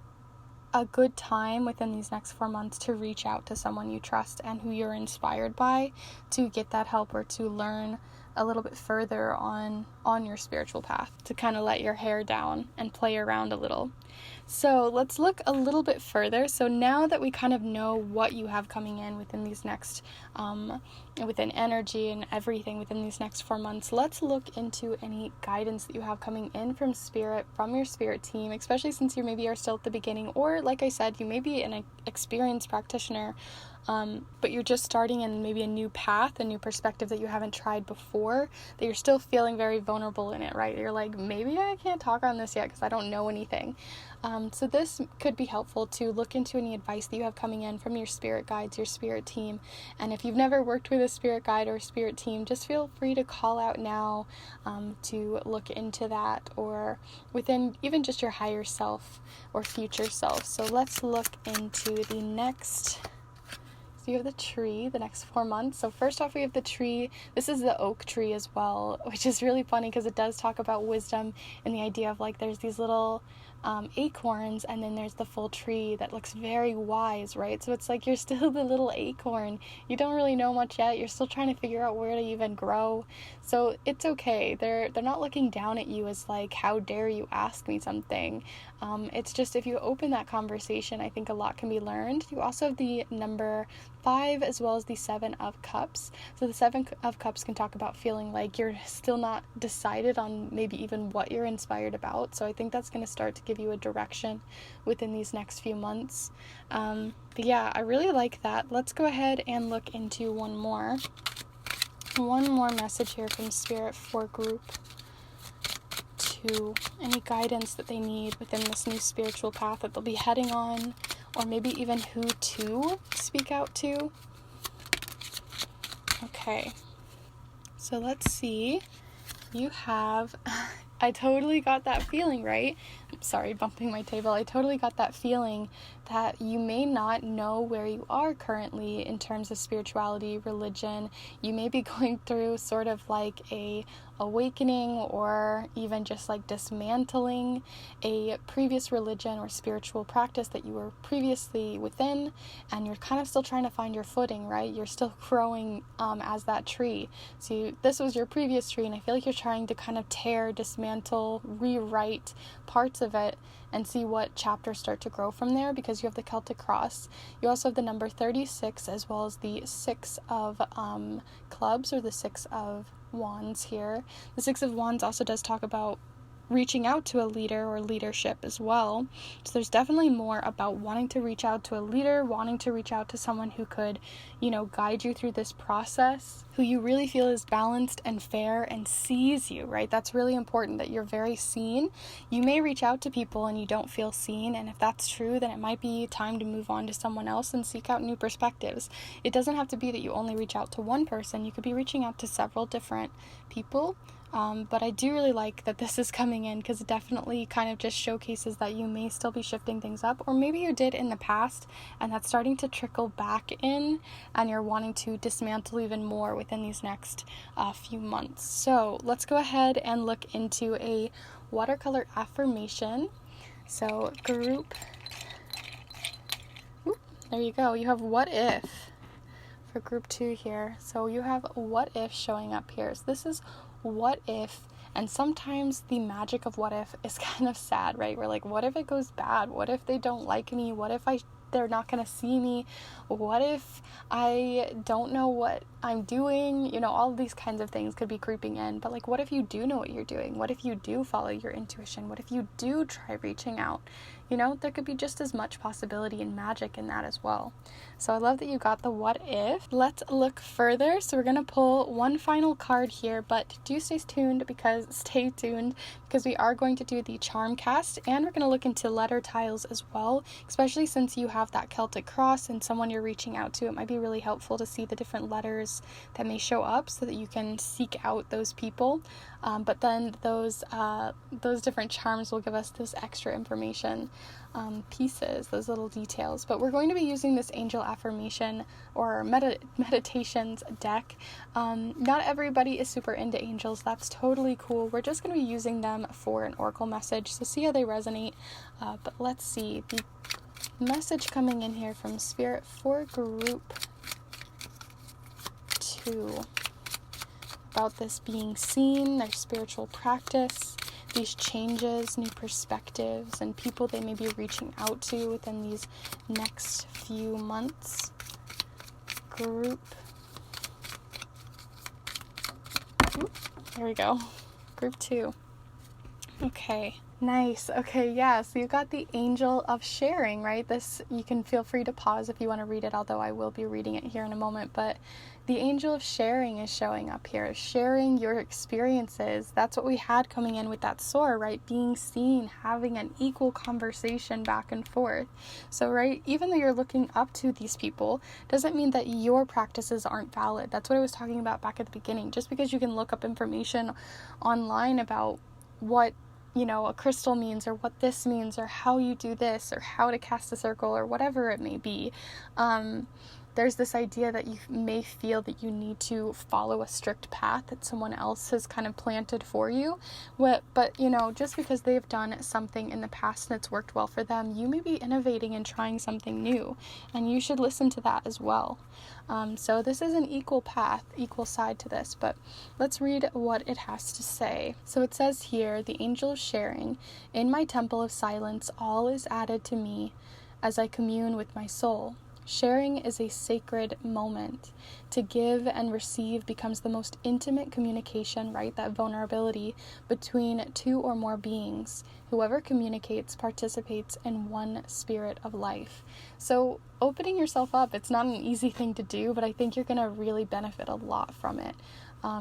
a good time within these next 4 months to reach out to someone you trust and who you're inspired by to get that help, or to learn a little bit further on your spiritual path, to kind of let your hair down and play around a little. So let's look a little bit further. So now that we kind of know what you have coming in within these next, within energy and everything within these next 4 months, let's look into any guidance that you have coming in from spirit, from your spirit team, especially since you maybe are still at the beginning, or like I said, you may be an experienced practitioner, but you're just starting in maybe a new path, a new perspective that you haven't tried before, that you're still feeling very vulnerable in it, right? You're like, maybe I can't talk on this yet because I don't know anything. So this could be helpful to look into any advice that you have coming in from your spirit guides, your spirit team. And if you've never worked with a spirit guide or spirit team, just feel free to call out now, to look into that, or within even just your higher self or future self. So let's look into the next. So you have the tree, the next 4 months. So first off, we have the tree. This is the oak tree as well, which is really funny because it does talk about wisdom and the idea of like there's these little acorns, and then there's the full tree that looks very wise, right? So it's like you're still the little acorn. You don't really know much yet. You're still trying to figure out where to even grow. So it's okay. They're not looking down at you as like, how dare you ask me something. It's just, if you open that conversation, I think a lot can be learned. You also have the number 5 as well as the 7 of Cups. So the 7 of Cups can talk about feeling like you're still not decided on maybe even what you're inspired about. So I think that's going to start to give you a direction within these next few months. But yeah, I really like that. Let's go ahead and look into one more message here from Spirit for group 2. Any guidance that they need within this new spiritual path that they'll be heading on, or maybe even who to speak out to. Okay, so let's see. You have, I totally got that feeling, right? Sorry, bumping my table. I totally got that feeling that you may not know where you are currently in terms of spirituality, religion. You may be going through sort of like a awakening, or even just like dismantling a previous religion or spiritual practice that you were previously within, and you're kind of still trying to find your footing, right? You're still growing as that tree. So this was your previous tree, and I feel like you're trying to kind of tear, dismantle, rewrite parts of it and see what chapters start to grow from there, because you have the Celtic cross. You also have the number 36, as well as the 6 of clubs, or the 6 of wands here. The 6 of wands also does talk about reaching out to a leader or leadership as well. So there's definitely more about wanting to reach out to a leader, wanting to reach out to someone who could, guide you through this process, who you really feel is balanced and fair and sees you, right? That's really important, that you're very seen. You may reach out to people and you don't feel seen, and if that's true, then it might be time to move on to someone else and seek out new perspectives. It doesn't have to be that you only reach out to one person. You could be reaching out to several different people. But I do really like that this is coming in, because it definitely kind of just showcases that you may still be shifting things up, or maybe you did in the past and that's starting to trickle back in, and you're wanting to dismantle even more within these next few months. So let's go ahead and look into a watercolor affirmation. So group, there you go. You have what if for group 2 here. So you have what if showing up here. So this is what if, and sometimes the magic of what if is kind of sad, right? We're like, what if it goes bad? What if they don't like me? What if they're not going to see me? What if I don't know what I'm doing? All of these kinds of things could be creeping in. But like, what if you do know what you're doing? What if you do follow your intuition? What if you do try reaching out? There could be just as much possibility and magic in that as well. So I love that you got the what if. Let's look further. So we're going to pull one final card here, but do stay tuned because we are going to do the charm cast, and we're going to look into letter tiles as well, especially since you have that Celtic cross and someone you're reaching out to. It might be really helpful to see the different letters that may show up so that you can seek out those people. But then those different charms will give us this extra information pieces, those little details. But we're going to be using this angel affirmation or meditations deck. Not everybody is super into angels. That's totally cool. We're just going to be using them for an oracle message, so see how they resonate. But let's see the message coming in here from Spirit for group 2 about this being seen, their spiritual practice, these changes, new perspectives, and people they may be reaching out to within these next few months. Group. There we go. Group 2. Okay. Nice. Okay, yeah, so you got the angel of sharing, right? This, you can feel free to pause if you want to read it, although I will be reading it here in a moment, but the angel of sharing is showing up here, sharing your experiences. That's what we had coming in with that soar, right? Being seen, having an equal conversation back and forth. So, right, even though you're looking up to these people, doesn't mean that your practices aren't valid. That's what I was talking about back at the beginning. Just because you can look up information online about what a crystal means, or what this means, or how you do this, or how to cast a circle, or whatever it may be, there's this idea that you may feel that you need to follow a strict path that someone else has kind of planted for you. But just because they've done something in the past and it's worked well for them, you may be innovating and trying something new, and you should listen to that as well. So this is an equal path, equal side to this, but let's read what it has to say. So it says here, the angel of sharing, in my temple of silence, all is added to me as I commune with my soul. Sharing is a sacred moment. To give and receive becomes the most intimate communication, right? That vulnerability between two or more beings. Whoever communicates participates in one spirit of life. So opening yourself up, it's not an easy thing to do, but I think you're going to really benefit a lot from it.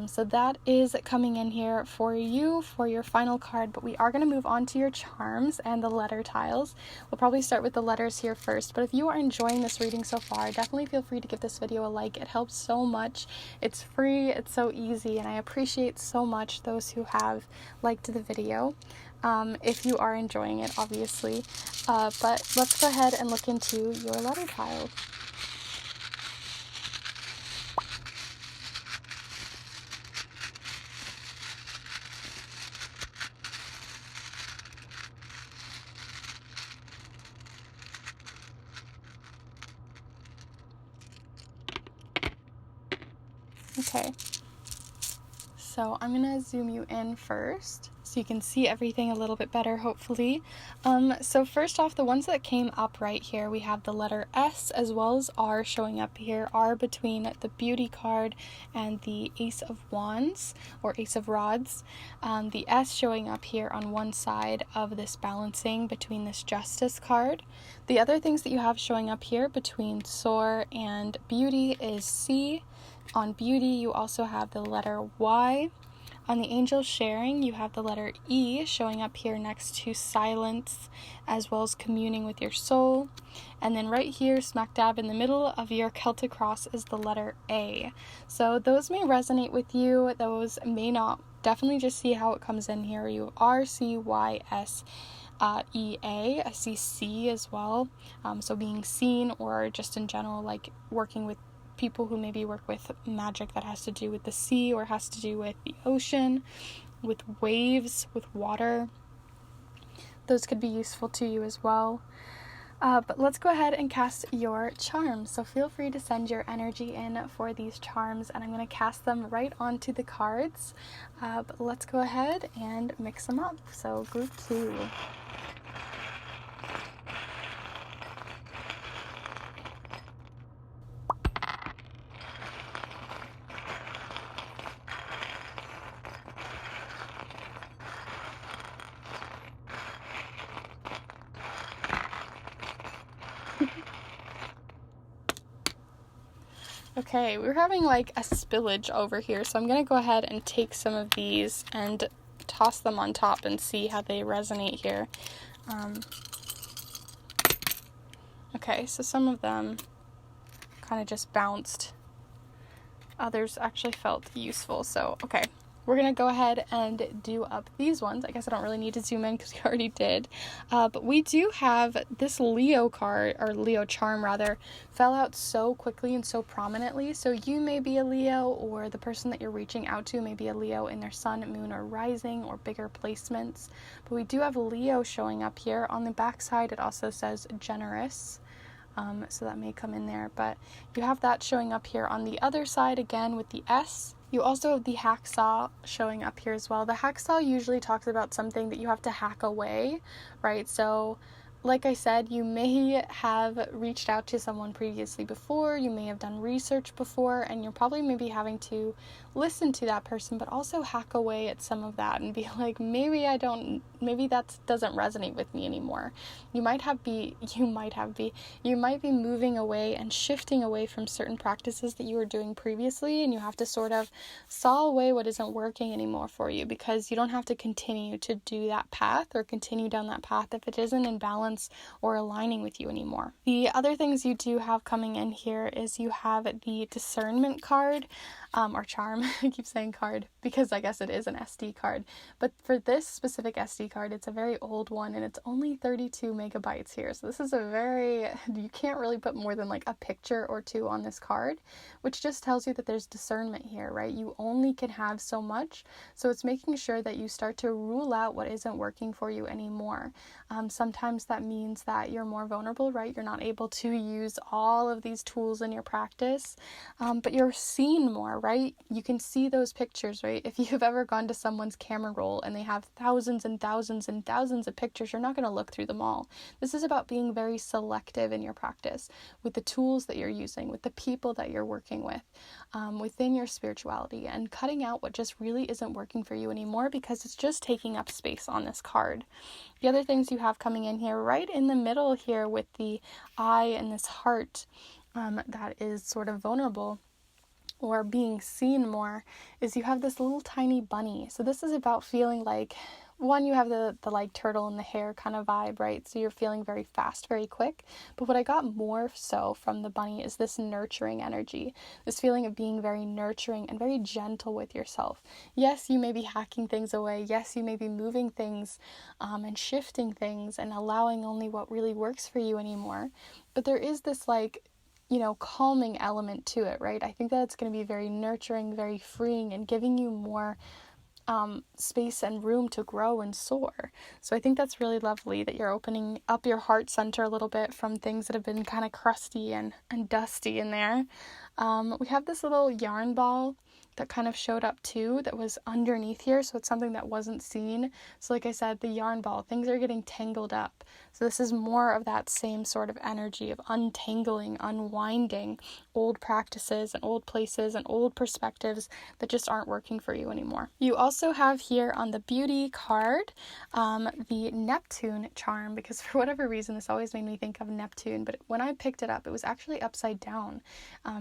So that is coming in here for you for your final card, but we are going to move on to your charms and the letter tiles. We'll probably start with the letters here first, but if you are enjoying this reading so far, definitely feel free to give this video a like. It helps so much. It's free, it's so easy, and I appreciate so much those who have liked the video. if you are enjoying it, obviously. But let's go ahead and look into your letter pile. Okay, so I'm gonna zoom you in first so you can see everything a little bit better, hopefully. So first off, the ones that came up right here, we have the letter S as well as R showing up here. R between the Beauty card and the Ace of Wands, or Ace of Rods. The S showing up here on one side of this balancing between this Justice card. The other things that you have showing up here between Soar and Beauty is C. On Beauty, you also have the letter Y. On the Angel Sharing, you have the letter E showing up here next to Silence, as well as Communing with your soul. And then right here, smack dab in the middle of your Celtic Cross, is the letter A. So those may resonate with you, those may not. Definitely just see how it comes in here. You R, C, Y, S, E, A. I see C as well. So being seen, or just in general, like working with people who maybe work with magic that has to do with the sea or has to do with the ocean, with waves, with water. Those could be useful to you as well. But let's go ahead and cast your charms. So feel free to send your energy in for these charms, and I'm going to cast them right onto the cards. But let's go ahead and mix them up. So group 2. Okay, we're having like a spillage over here, so I'm going to go ahead and take some of these and toss them on top and see how they resonate here. Okay, so some of them kind of just bounced. Others actually felt useful, so okay. We're going to go ahead and do up these ones. I guess I don't really need to zoom in because we already did. But we do have this Leo card, or Leo charm rather, fell out so quickly and so prominently. So you may be a Leo, or the person that you're reaching out to may be a Leo in their sun, moon, or rising, or bigger placements. But we do have Leo showing up here. On the back side, it also says generous. So that may come in there. But you have that showing up here on the other side again with the S. You also have the hacksaw showing up here as well. The hacksaw usually talks about something that you have to hack away, right? So like I said, you may have reached out to someone previously before, you may have done research before, and you're probably maybe having to listen to that person, but also hack away at some of that and be like, maybe that doesn't resonate with me anymore. You might be moving away and shifting away from certain practices that you were doing previously, and you have to sort of saw away what isn't working anymore for you, because you don't have to continue to do that path or continue down that path if it isn't in balance or aligning with you anymore. The other things you do have coming in here is you have the discernment card, or charm. I keep saying card because I guess it is an SD card, but for this specific SD card, it's a very old one and it's only 32 megabytes here. So this is you can't really put more than like a picture or two on this card, which just tells you that there's discernment here, right? You only can have so much. So it's making sure that you start to rule out what isn't working for you anymore. Sometimes that means that you're more vulnerable, right? You're not able to use all of these tools in your practice, but you're seen more, right? You can see those pictures, right? If you've ever gone to someone's camera roll and they have thousands and thousands and thousands of pictures, you're not going to look through them all. This is about being very selective in your practice with the tools that you're using, with the people that you're working with, within your spirituality, and cutting out what just really isn't working for you anymore because it's just taking up space on this card. The other things you have coming in here, right in the middle here with the eye and this heart that is sort of vulnerable or being seen more, is you have this little tiny bunny. So this is about feeling like one, you have the like turtle in the hair kind of vibe, right? So you're feeling very fast, very quick. But what I got more so from the bunny is this nurturing energy, this feeling of being very nurturing and very gentle with yourself. Yes, you may be hacking things away. Yes, you may be moving things and shifting things and allowing only what really works for you anymore. But there is this like, calming element to it, right? I think that it's going to be very nurturing, very freeing, and giving you more space and room to grow and soar. So I think that's really lovely that you're opening up your heart center a little bit from things that have been kind of crusty and dusty in there. We have this little yarn ball that kind of showed up too that was underneath here, so it's something that wasn't seen. So like I said, the yarn ball, things are getting tangled up. So this is more of that same sort of energy of untangling, unwinding old practices and old places and old perspectives that just aren't working for you anymore. You also have here on the beauty card the Neptune charm, because for whatever reason this always made me think of Neptune, but when I picked it up it was actually upside down.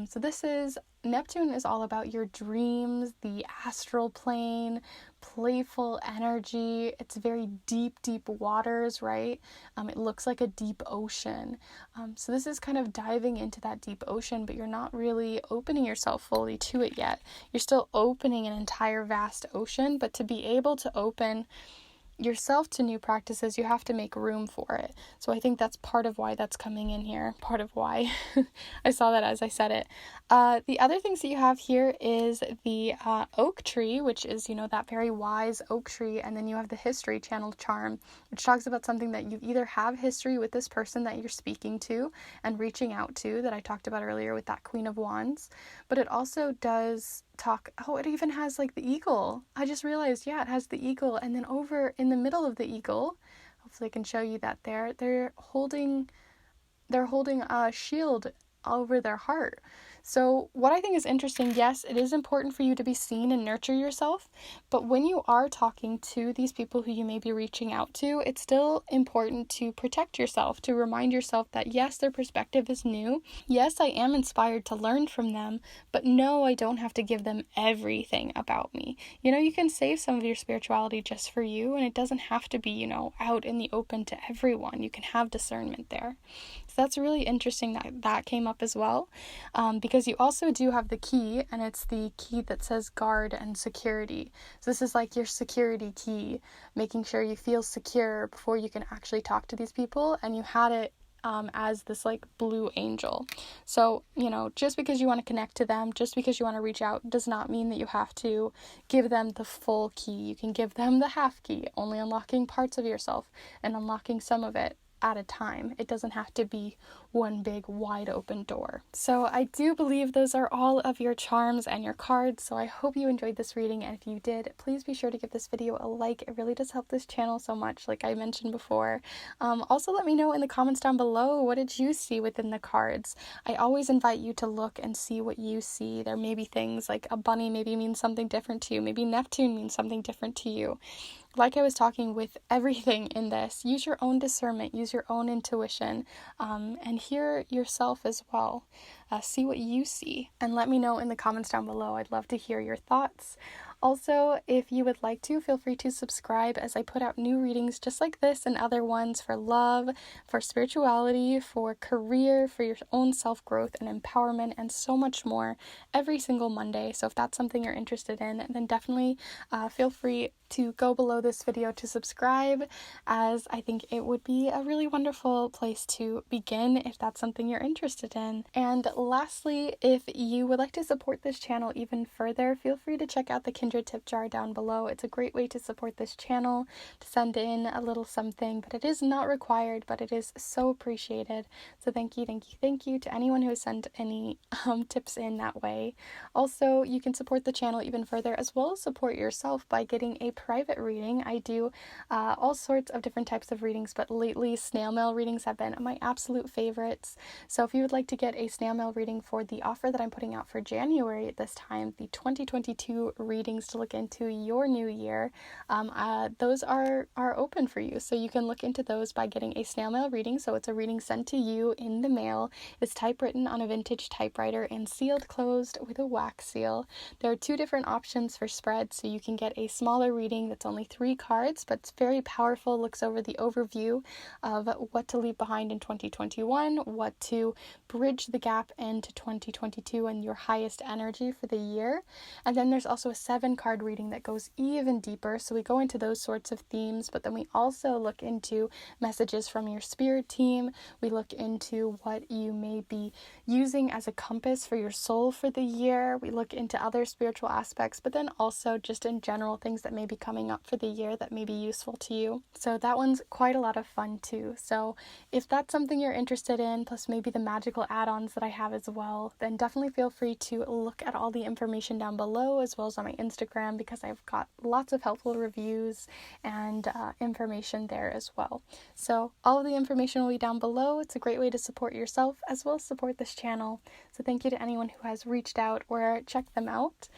So this is Neptune is all about your dreams, the astral plane, playful energy. It's very deep, deep waters, right? It looks like a deep ocean. So this is kind of diving into that deep ocean, but you're not really opening yourself fully to it yet. You're still opening an entire vast ocean, but to be able to open yourself to new practices, you have to make room for it. So I think that's part of why that's coming in here, part of why I saw that as I said it. The other things that you have here is the oak tree, which is, that very wise oak tree, and then you have the history channel charm, which talks about something that you either have history with this person that you're speaking to and reaching out to, that I talked about earlier with that Queen of Wands, but it also does talk, it even has like the eagle. I just realized, it has the eagle, and then over in the middle of the eagle, hopefully I can show you that they're holding a shield over their heart. So what I think is interesting, yes, it is important for you to be seen and nurture yourself, but when you are talking to these people who you may be reaching out to, it's still important to protect yourself, to remind yourself that yes, their perspective is new. Yes, I am inspired to learn from them, but no, I don't have to give them everything about me. You can save some of your spirituality just for you, and it doesn't have to be, out in the open to everyone. You can have discernment there. So that's really interesting that came up as well, because you also do have the key, and it's the key that says guard and security. So this is like your security key, making sure you feel secure before you can actually talk to these people, and you had it as this like blue angel. So, just because you want to connect to them, just because you want to reach out, does not mean that you have to give them the full key. You can give them the half key, only unlocking parts of yourself and unlocking some of it at a time. It doesn't have to be one big wide open door. So I do believe those are all of your charms and your cards. So I hope you enjoyed this reading, and if you did, please be sure to give this video a like. It really does help this channel so much, like I mentioned before. Also let me know in the comments down below, what did you see within the cards? I always invite you to look and see what you see. There may be things like a bunny maybe means something different to you, maybe Neptune means something different to you. Like I was talking with everything in this, use your own discernment, use your own intuition, and hear yourself as well. See what you see, and let me know in the comments down below. I'd love to hear your thoughts. Also, if you would like to, feel free to subscribe as I put out new readings just like this and other ones for love, for spirituality, for career, for your own self-growth and empowerment, and so much more every single Monday. So if that's something you're interested in, then definitely feel free to go below this video to subscribe, as I think it would be a really wonderful place to begin if that's something you're interested in. And lastly, if you would like to support this channel even further, feel free to check out the Kindred tip jar down below. It's a great way to support this channel, to send in a little something, but it is not required, but it is so appreciated. So thank you to anyone who has sent any tips in that way. Also, you can support the channel even further, as well as support yourself by getting a private reading. I do all sorts of different types of readings, but lately snail mail readings have been my absolute favorites. So if you would like to get a snail mail reading for the offer that I'm putting out for January at this time, the 2022 reading readings to look into your new year, those are open for you. So you can look into those by getting a snail mail reading. So it's a reading sent to you in the mail. It's typewritten on a vintage typewriter and sealed closed with a wax seal. There are 2 different options for spreads. So you can get a smaller reading that's only 3 cards, but it's very powerful, looks over the overview of what to leave behind in 2021, what to bridge the gap into 2022 and your highest energy for the year. And then there's also a 7-card reading that goes even deeper. So we go into those sorts of themes, but then we also look into messages from your spirit team. We look into what you may be using as a compass for your soul for the year. We look into other spiritual aspects, but then also just in general things that may be coming up for the year that may be useful to you. So that one's quite a lot of fun too. So if that's something you're interested in, plus maybe the magical add-ons that I have as well, then definitely feel free to look at all the information down below as well as on my Instagram, because I've got lots of helpful reviews and information there as well. So all of the information will be down below. It's a great way to support yourself as well as support this channel. So thank you to anyone who has reached out or checked them out.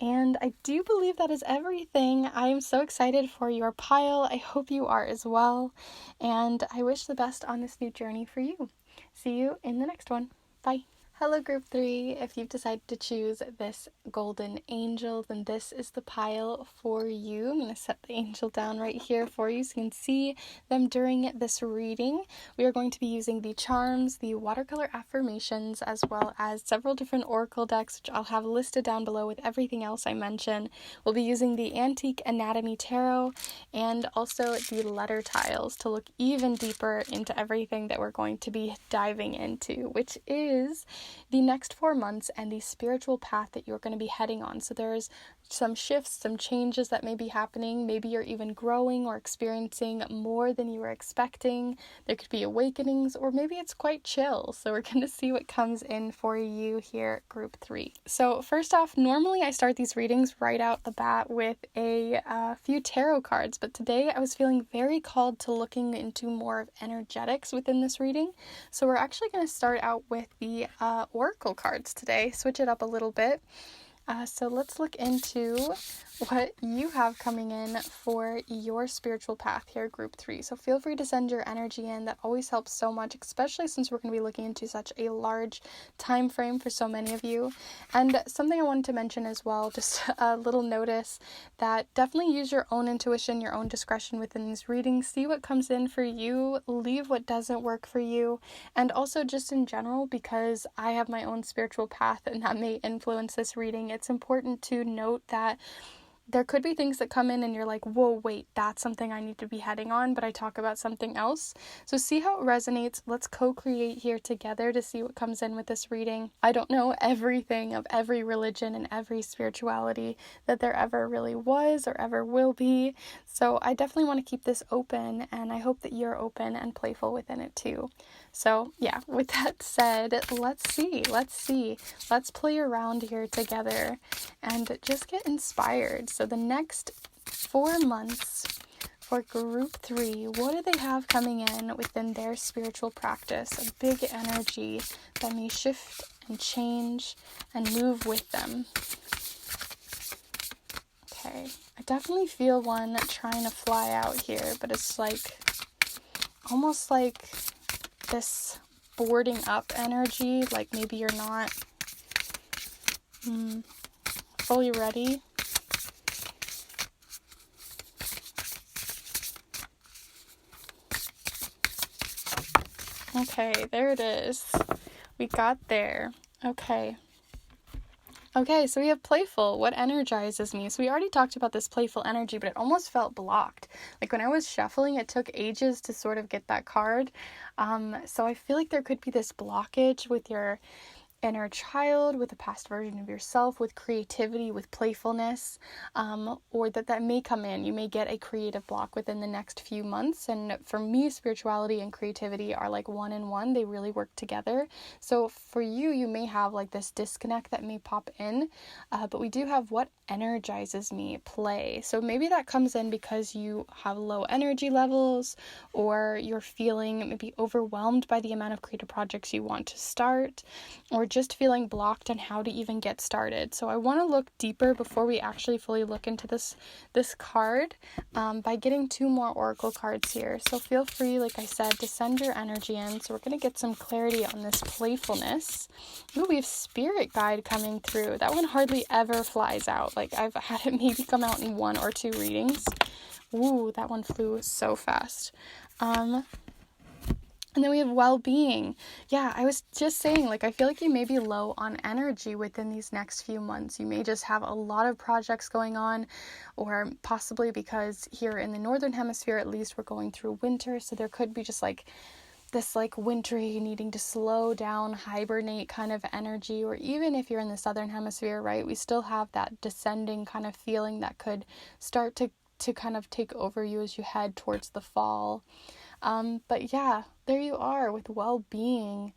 And I do believe that is everything. I am so excited for your pile. I hope you are as well. And I wish the best on this new journey for you. See you in the next one. Bye. Hello group 3, if you've decided to choose this golden angel, then this is the pile for you. I'm going to set the angel down right here for you so you can see them during this reading. We are going to be using the charms, the watercolor affirmations, as well as several different oracle decks, which I'll have listed down below with everything else I mention. We'll be using the Antique Anatomy Tarot and also the letter tiles to look even deeper into everything that we're going to be diving into, which is the next 4 months and the spiritual path that you're going to be heading on. So there's some shifts, some changes that may be happening. Maybe you're even growing or experiencing more than you were expecting. There could be awakenings, or maybe it's quite chill. So we're going to see what comes in for you here, group 3. So first off, normally I start these readings right out the bat with a few tarot cards, but today I was feeling very called to looking into more of energetics within this reading. So we're actually going to start out with the oracle cards today, switch it up a little bit. So let's look into what you have coming in for your spiritual path here, group 3. So feel free to send your energy in. That always helps so much, especially since we're going to be looking into such a large time frame for so many of you. And something I wanted to mention as well, just a little notice, that definitely use your own intuition, your own discretion within these readings. See what comes in for you, leave what doesn't work for you, and also just in general, because I have my own spiritual path and that may influence this reading, it's important to note that there could be things that come in and you're like, whoa, wait, that's something I need to be heading on, but I talk about something else. So see how it resonates. Let's co-create here together to see what comes in with this reading. I don't know everything of every religion and every spirituality that there ever really was or ever will be. So I definitely want to keep this open, and I hope that you're open and playful within it too. So yeah, with that said, let's see. Let's play around here together and just get inspired. So the next 4 months for group 3, what do they have coming in within their spiritual practice? A big energy that may shift and change and move with them. Okay, I definitely feel one trying to fly out here, but it's like almost like this boarding up energy, like maybe you're not fully ready. Okay, there it is. We got there. Okay, so we have playful. What energizes me? So we already talked about this playful energy, but it almost felt blocked. Like when I was shuffling, it took ages to sort of get that card. So I feel like there could be this blockage with your inner child, with a past version of yourself, with creativity, with playfulness, or that may come in. You may get a creative block within the next few months. And for me, spirituality and creativity are like one in one. They really work together. So for you, you may have like this disconnect that may pop in, but we do have what energizes me, play. So maybe that comes in because you have low energy levels, or you're feeling maybe overwhelmed by the amount of creative projects you want to start, or just feeling blocked on how to even get started. So I want to look deeper before we actually fully look into this card by getting 2 more oracle cards here. So feel free, like I said, to send your energy in. So we're going to get some clarity on this playfulness. Ooh, we have spirit guide coming through. That one hardly ever flies out. Like I've had it maybe come out in 1 or 2 readings. Ooh, that one flew so fast. And then we have well-being. Yeah, I was just saying, like, I feel like you may be low on energy within these next few months. You may just have a lot of projects going on, or possibly because here in the Northern Hemisphere, at least, we're going through winter. So there could be just like this like wintry needing to slow down, hibernate kind of energy. Or even if you're in the Southern Hemisphere, right, we still have that descending kind of feeling that could start to kind of take over you as you head towards the fall. But yeah, there you are with well-being.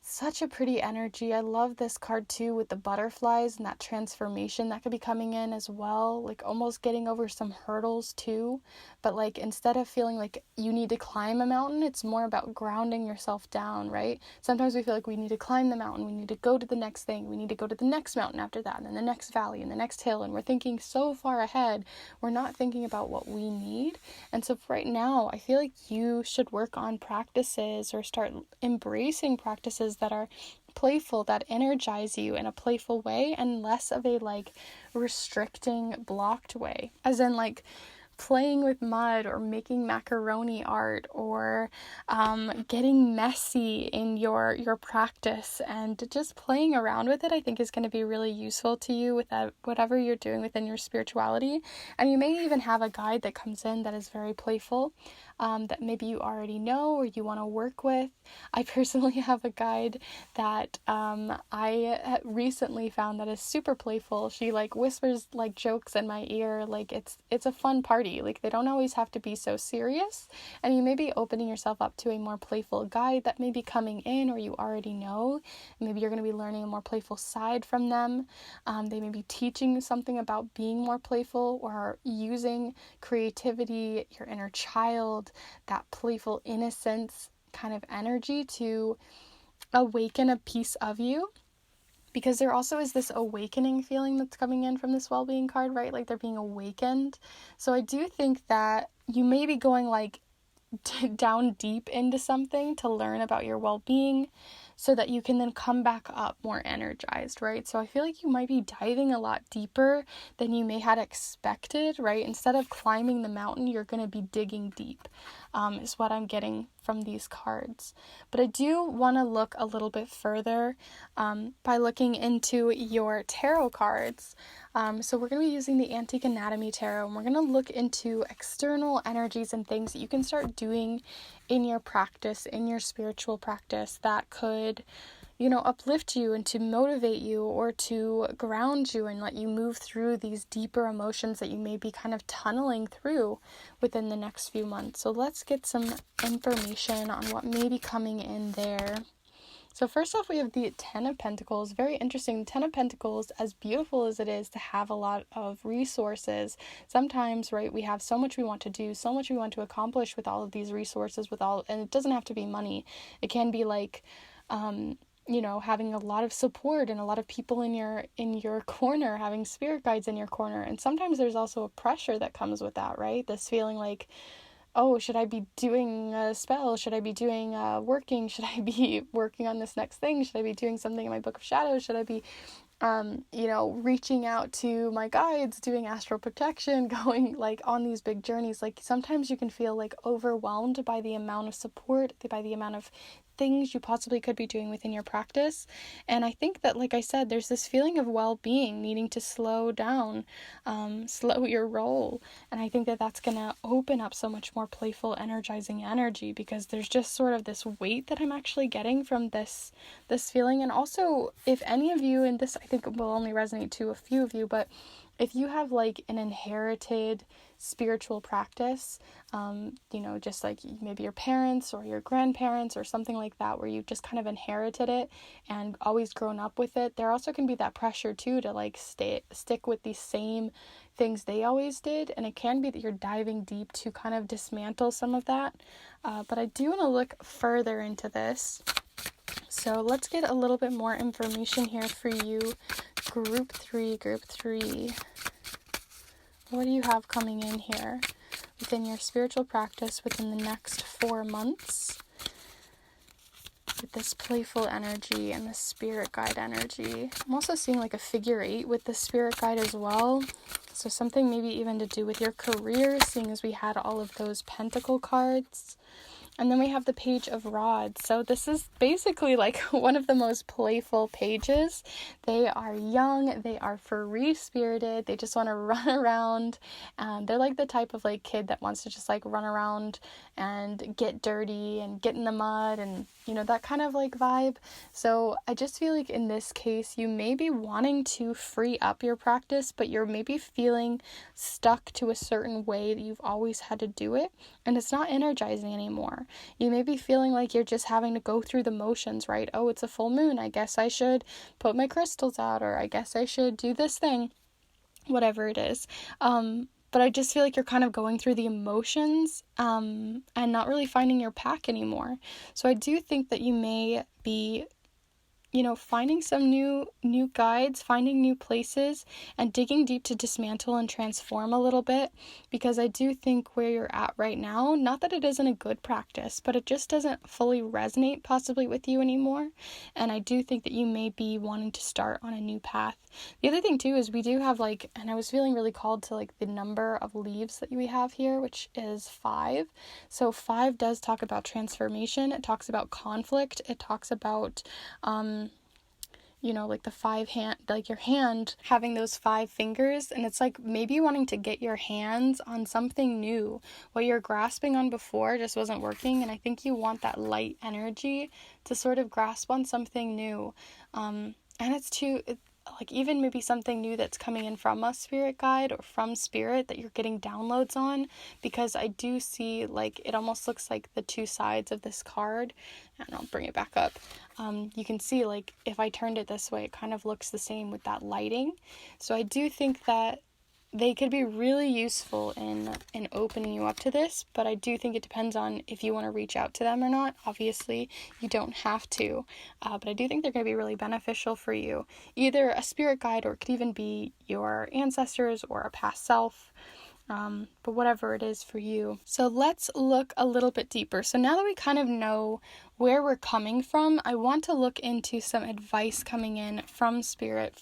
Such a pretty energy. I love this card too with the butterflies and that transformation that could be coming in as well. Like almost getting over some hurdles too. But like instead of feeling like you need to climb a mountain, it's more about grounding yourself down, right? Sometimes we feel like we need to climb the mountain. We need to go to the next thing. We need to go to the next mountain after that, and then the next valley and the next hill. And we're thinking so far ahead. We're not thinking about what we need. And so right now, I feel like you should work on practices or start embracing practices that are playful, that energize you in a playful way, and less of a like restricting, blocked way, as in like playing with mud or making macaroni art or getting messy in your practice and just playing around with it. I think is going to be really useful to you with whatever you're doing within your spirituality. And you may even have a guide that comes in that is very playful, that maybe you already know or you want to work with. I personally have a guide that I recently found that is super playful. She like whispers like jokes in my ear. Like it's a fun party. Like they don't always have to be so serious, and you may be opening yourself up to a more playful guide that may be coming in or you already know. Maybe you're going to be learning a more playful side from them. They may be teaching you something about being more playful or using creativity, your inner child, that playful innocence kind of energy to awaken a piece of you. Because there also is this awakening feeling that's coming in from this well-being card, right? Like they're being awakened. So I do think that you may be going like down deep into something to learn about your well-being so that you can then come back up more energized, right? So I feel like you might be diving a lot deeper than you may had expected, right? Instead of climbing the mountain, you're going to be digging deep, is what I'm getting from these cards. But I do want to look a little bit further by looking into your tarot cards. So we're going to be using the Antique Anatomy Tarot, and we're going to look into external energies and things that you can start doing in your practice, in your spiritual practice, that could, uplift you and to motivate you or to ground you and let you move through these deeper emotions that you may be kind of tunneling through within the next few months. So let's get some information on what may be coming in there. So first off, we have the Ten of Pentacles. Very interesting. Ten of Pentacles, as beautiful as it is to have a lot of resources, sometimes, right, we have so much we want to do, so much we want to accomplish with all of these resources, and it doesn't have to be money. It can be like, having a lot of support and a lot of people in your corner, having spirit guides in your corner. And sometimes there's also a pressure that comes with that, right? This feeling like, oh, should I be doing a spell? Should I be doing working? Should I be working on this next thing? Should I be doing something in my Book of Shadows? Should I be, reaching out to my guides, doing astral protection, going like on these big journeys? Like sometimes you can feel like overwhelmed by the amount of support, by the amount of things you possibly could be doing within your practice. And I think that, like I said, there's this feeling of well-being, needing to slow down, slow your roll. And I think that that's going to open up so much more playful, energizing energy, because there's just sort of this weight that I'm actually getting from this feeling. And also, if any of you, and this I think will only resonate to a few of you, but if you have like an inherited spiritual practice, just like maybe your parents or your grandparents or something like that, where you've just kind of inherited it and always grown up with it, there also can be that pressure too to like stick with these same things they always did. And it can be that you're diving deep to kind of dismantle some of that. But I do want to look further into this. So let's get a little bit more information here for you. Group three. What do you have coming in here within your spiritual practice within the next 4 months? With this playful energy and the spirit guide energy. I'm also seeing like a figure 8 with the spirit guide as well. So something maybe even to do with your career, seeing as we had all of those pentacle cards. And then we have the Page of Rods. So this is basically like one of the most playful pages. They are young, they are free-spirited, they just want to run around. They're like the type of like kid that wants to just like run around and get dirty and get in the mud and, you know, that kind of like vibe. So I just feel like in this case, you may be wanting to free up your practice, but you're maybe feeling stuck to a certain way that you've always had to do it, and it's not energizing anymore. You may be feeling like you're just having to go through the motions, right? Oh, it's a full moon. I guess I should put my crystals out, or I guess I should do this thing, whatever it is. But I just feel like you're kind of going through the emotions and not really finding your pack anymore. So I do think that you may be, you know, finding some new guides, finding new places, and digging deep to dismantle and transform a little bit, because I do think where you're at right now, not that it isn't a good practice, but it just doesn't fully resonate possibly with you anymore, and I do think that you may be wanting to start on a new path. The other thing too is we do have like, and I was feeling really called to like the number of leaves that we have here, which is 5. So 5 does talk about transformation. It talks about conflict. It talks about you know, like the 5 hand, like your hand having those 5 fingers, and it's like maybe wanting to get your hands on something new. What you're grasping on before just wasn't working, and I think you want that light energy to sort of grasp on something new. And it's like even maybe something new that's coming in from a spirit guide or from spirit that you're getting downloads on, because I do see like it almost looks like the 2 sides of this card, and I'll bring it back up. You can see like if I turned it this way, it kind of looks the same with that lighting. So I do think that they could be really useful in opening you up to this, but I do think it depends on if you want to reach out to them or not. Obviously, you don't have to, but I do think they're going to be really beneficial for you. Either a spirit guide, or it could even be your ancestors or a past self, but whatever it is for you. So let's look a little bit deeper. So now that we kind of know where we're coming from, I want to look into some advice coming in from spirit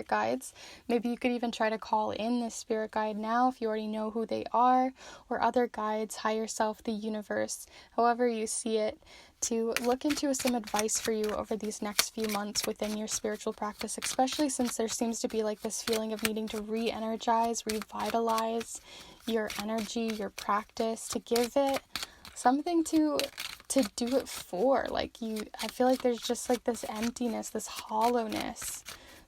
guides. Maybe you could even try to call in this spirit guide now if you already know who they are, or other guides, higher self, the universe, however you see it, to look into some advice for you over these next few months within your spiritual practice, especially since there seems to be like this feeling of needing to re-energize, revitalize your energy, your practice, to give it something to do it for. Like I feel like there's just like this emptiness, this hollowness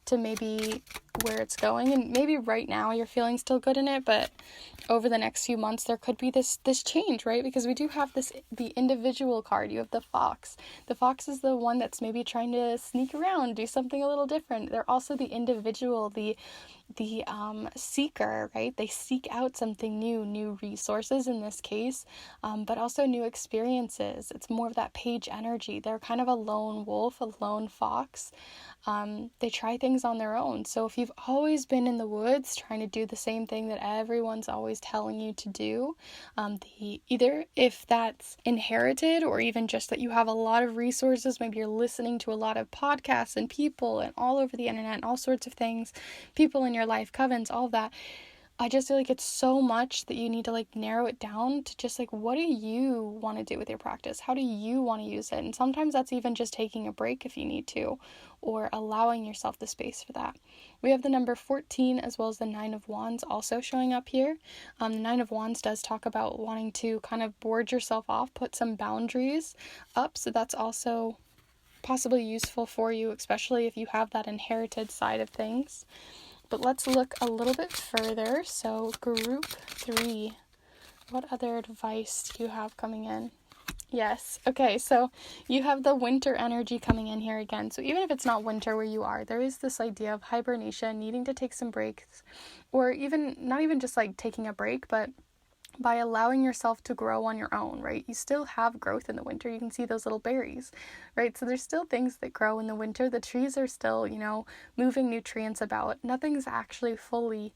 to maybe where it's going, and maybe right now you're feeling still good in it, but over the next few months there could be this change, right? Because we do have the individual card. You have the fox. The fox is the one that's maybe trying to sneak around, do something a little different. They're also the individual, the seeker, right? They seek out something new resources in this case, but also new experiences. It's more of that page energy. They're kind of a lone wolf, a lone fox. They try things on their own. So if you've always been in the woods trying to do the same thing that everyone's always telling you to do, either if that's inherited or even just that you have a lot of resources, maybe you're listening to a lot of podcasts and people and all over the internet and all sorts of things, people in your life, covens, all of that. I just feel like it's so much that you need to like narrow it down to just like, what do you want to do with your practice? How do you want to use it? And sometimes that's even just taking a break if you need to, or allowing yourself the space for that. We have the number 14 as well as the 9 of Wands also showing up here. The 9 of Wands does talk about wanting to kind of board yourself off, put some boundaries up. So that's also possibly useful for you, especially if you have that inherited side of things. But let's look a little bit further. So group 3, what other advice do you have coming in? Yes. Okay, so you have the winter energy coming in here again. So even if it's not winter where you are, there is this idea of hibernation, needing to take some breaks, or even not even just like taking a break, but by allowing yourself to grow on your own, right? You still have growth in the winter. You can see those little berries, right? So there's still things that grow in the winter. The trees are still, moving nutrients about. Nothing's actually fully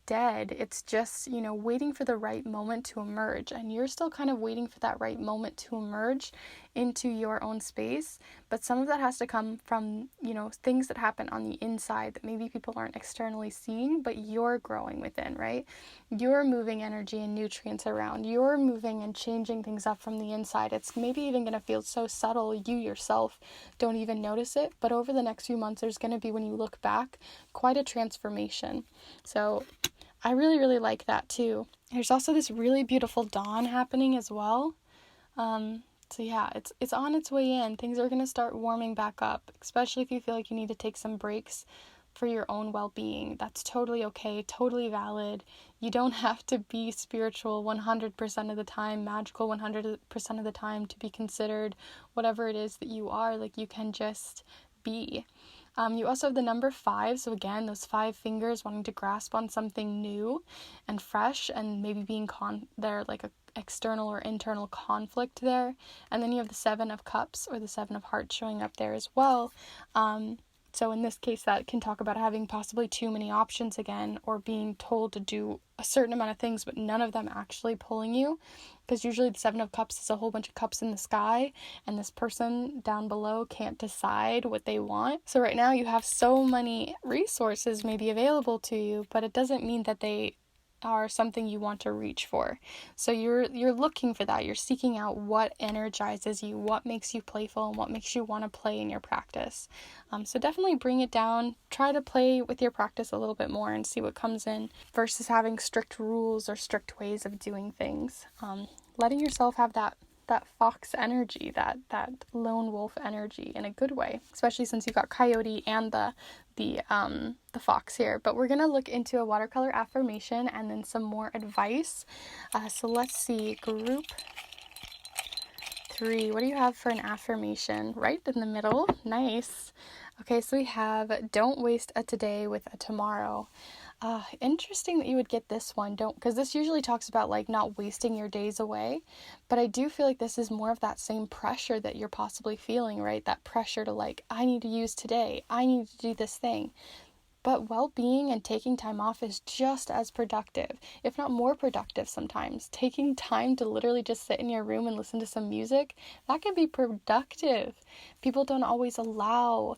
dead. It's just, waiting for the right moment to emerge. And you're still kind of waiting for that right moment to emerge into your own space. But some of that has to come from, things that happen on the inside that maybe people aren't externally seeing, but you're growing within, right? You're moving energy and nutrients around. You're moving and changing things up from the inside. It's maybe even going to feel so subtle, you yourself don't even notice it. But over the next few months, there's going to be, when you look back, quite a transformation. So I really, really like that too. There's also this really beautiful dawn happening as well. So yeah, it's on its way in. Things are going to start warming back up, especially if you feel like you need to take some breaks for your own well-being. That's totally okay, totally valid. You don't have to be spiritual 100% of the time, magical 100% of the time to be considered whatever it is that you are. Like, you can just be. You also have the number 5, so again, those 5 fingers wanting to grasp on something new and fresh, and maybe being there like a external or internal conflict there. And then you have the 7 of cups, or the 7 of hearts, showing up there as well. So in this case, that can talk about having possibly too many options again, or being told to do a certain amount of things, but none of them actually pulling you. Because usually the 7 of cups is a whole bunch of cups in the sky, and this person down below can't decide what they want. So right now you have so many resources maybe available to you, but it doesn't mean that they are something you want to reach for. So you're looking for that. You're seeking out what energizes you, what makes you playful, and what makes you want to play in your practice. So definitely bring it down. Try to play with your practice a little bit more and see what comes in, versus having strict rules or strict ways of doing things. Letting yourself have that fox energy, that lone wolf energy, in a good way, especially since you got coyote and the fox here. But we're gonna look into a watercolor affirmation and then some more advice. So let's see, group 3, what do you have for an affirmation? Right in the middle. Nice. Okay, so we have, don't waste a today with a tomorrow. Interesting that you would get this one, because this usually talks about like not wasting your days away, but I do feel like this is more of that same pressure that you're possibly feeling, right? That pressure to like, I need to use today, I need to do this thing. But well-being and taking time off is just as productive, if not more productive sometimes. Taking time to literally just sit in your room and listen to some music, that can be productive. People don't always allow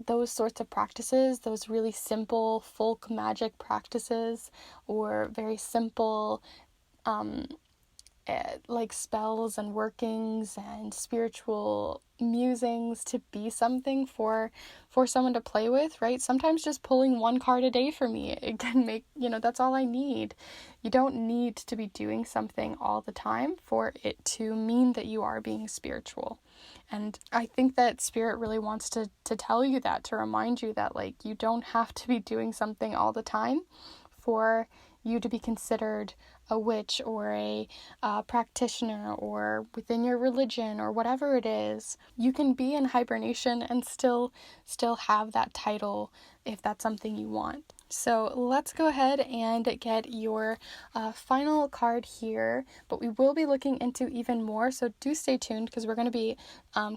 those sorts of practices, those really simple folk magic practices, or very simple like spells and workings and spiritual musings to be something for someone to play with, right? Sometimes just pulling 1 card a day for me, it can make, that's all I need. You don't need to be doing something all the time for it to mean that you are being spiritual. And I think that Spirit really wants to tell you that, to remind you that, like, you don't have to be doing something all the time for you to be considered a witch or a practitioner, or within your religion, or whatever it is. You can be in hibernation and still have that title if that's something you want. So let's go ahead and get your final card here, but we will be looking into even more, so do stay tuned, because we're going to be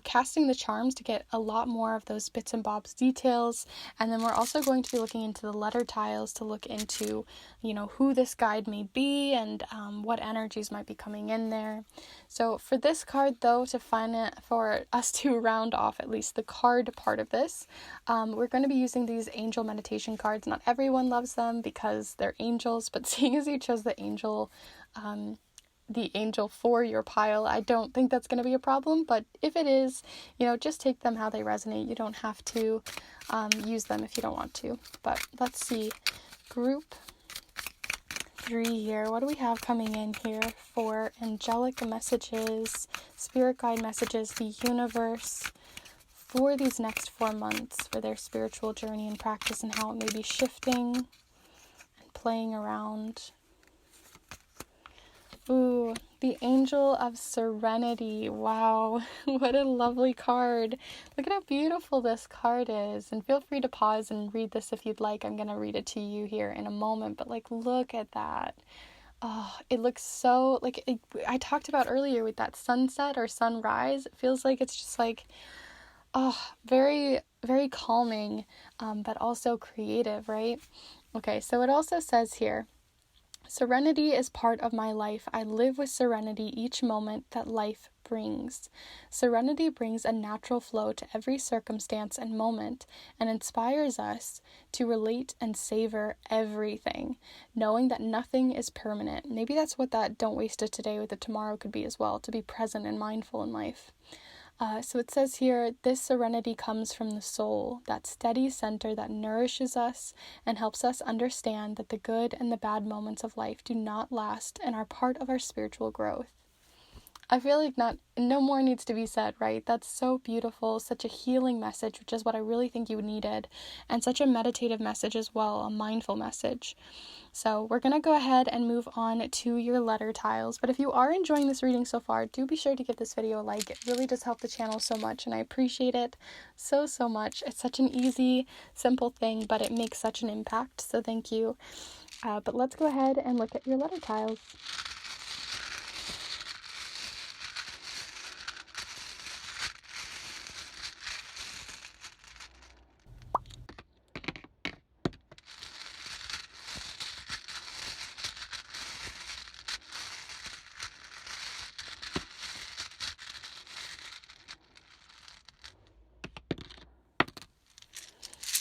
casting the charms to get a lot more of those bits and bobs details, and then we're also going to be looking into the letter tiles to look into, who this guide may be, and what energies might be coming in there. So for this card, though, for us to round off at least the card part of this, we're going to be using these angel meditation cards. Not everyone loves them because they're angels, but seeing as you chose the angel for your pile, I don't think that's going to be a problem. But if it is, just take them how they resonate. You don't have to use them if you don't want to. But let's see, group 3 here. What do we have coming in here for angelic messages, spirit guide messages, the universe, for these next 4 months, for their spiritual journey and practice, and how it may be shifting and playing around? Ooh, the Angel of Serenity. Wow, what a lovely card. Look at how beautiful this card is. And feel free to pause and read this if you'd like. I'm going to read it to you here in a moment, but look at that. Oh, it looks so, like, I talked about earlier with that sunset or sunrise. It feels like it's just like, oh, very, very calming, but also creative, right? Okay, so it also says here, serenity is part of my life. I live with serenity each moment that life brings. Serenity brings a natural flow to every circumstance and moment and inspires us to relate and savor everything, knowing that nothing is permanent. Maybe that's what that don't waste it today with the tomorrow could be as well, to be present and mindful in life. So it says here, this serenity comes from the soul, that steady center that nourishes us and helps us understand that the good and the bad moments of life do not last and are part of our spiritual growth. I feel like no more needs to be said, right? That's so beautiful, such a healing message, which is what I really think you needed, and such a meditative message as well, a mindful message. So we're going to go ahead and move on to your letter tiles. But if you are enjoying this reading so far, do be sure to give this video a like. It really does help the channel so much, and I appreciate it so, so much. It's such an easy, simple thing, but it makes such an impact. So thank you. But let's go ahead and look at your letter tiles.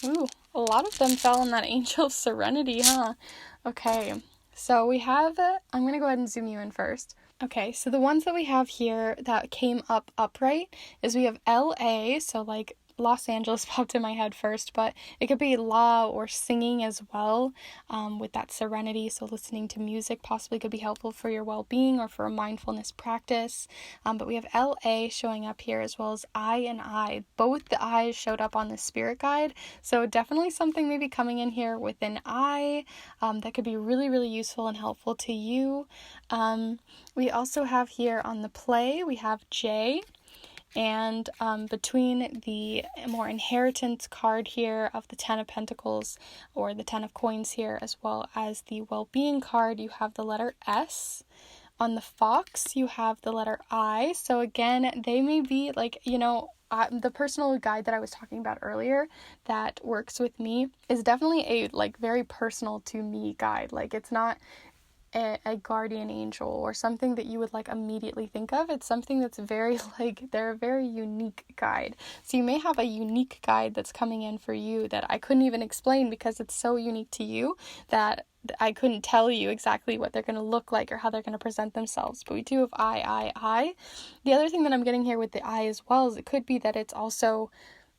Ooh, a lot of them fell in that Angel of Serenity, huh? Okay, so we have, I'm going to go ahead and zoom you in first. Okay, so the ones that we have here that came up upright is we have LA, so like Los Angeles popped in my head first, but it could be la or singing as well, with that serenity. So listening to music possibly could be helpful for your well-being or for a mindfulness practice. But we have LA showing up here, as well as I and I. Both the I's showed up on the spirit guide, so definitely something maybe coming in here with an I that could be really, really useful and helpful to you. We also have here on the play, we have J. And between the more inheritance card here of the Ten of Pentacles or the Ten of Coins here, as well as the well-being card, you have the letter S. On the fox, you have the letter I. So again, they may be like, the personal guide that I was talking about earlier that works with me is definitely a like very personal to me guide. Like it's not a guardian angel or something that you would like immediately think of. It's something that's very like, they're a very unique guide. So you may have a unique guide that's coming in for you that I couldn't even explain because it's so unique to you that I couldn't tell you exactly what they're going to look like or how they're going to present themselves. But we do have I. The other thing that I'm getting here with the I as well is it could be that it's also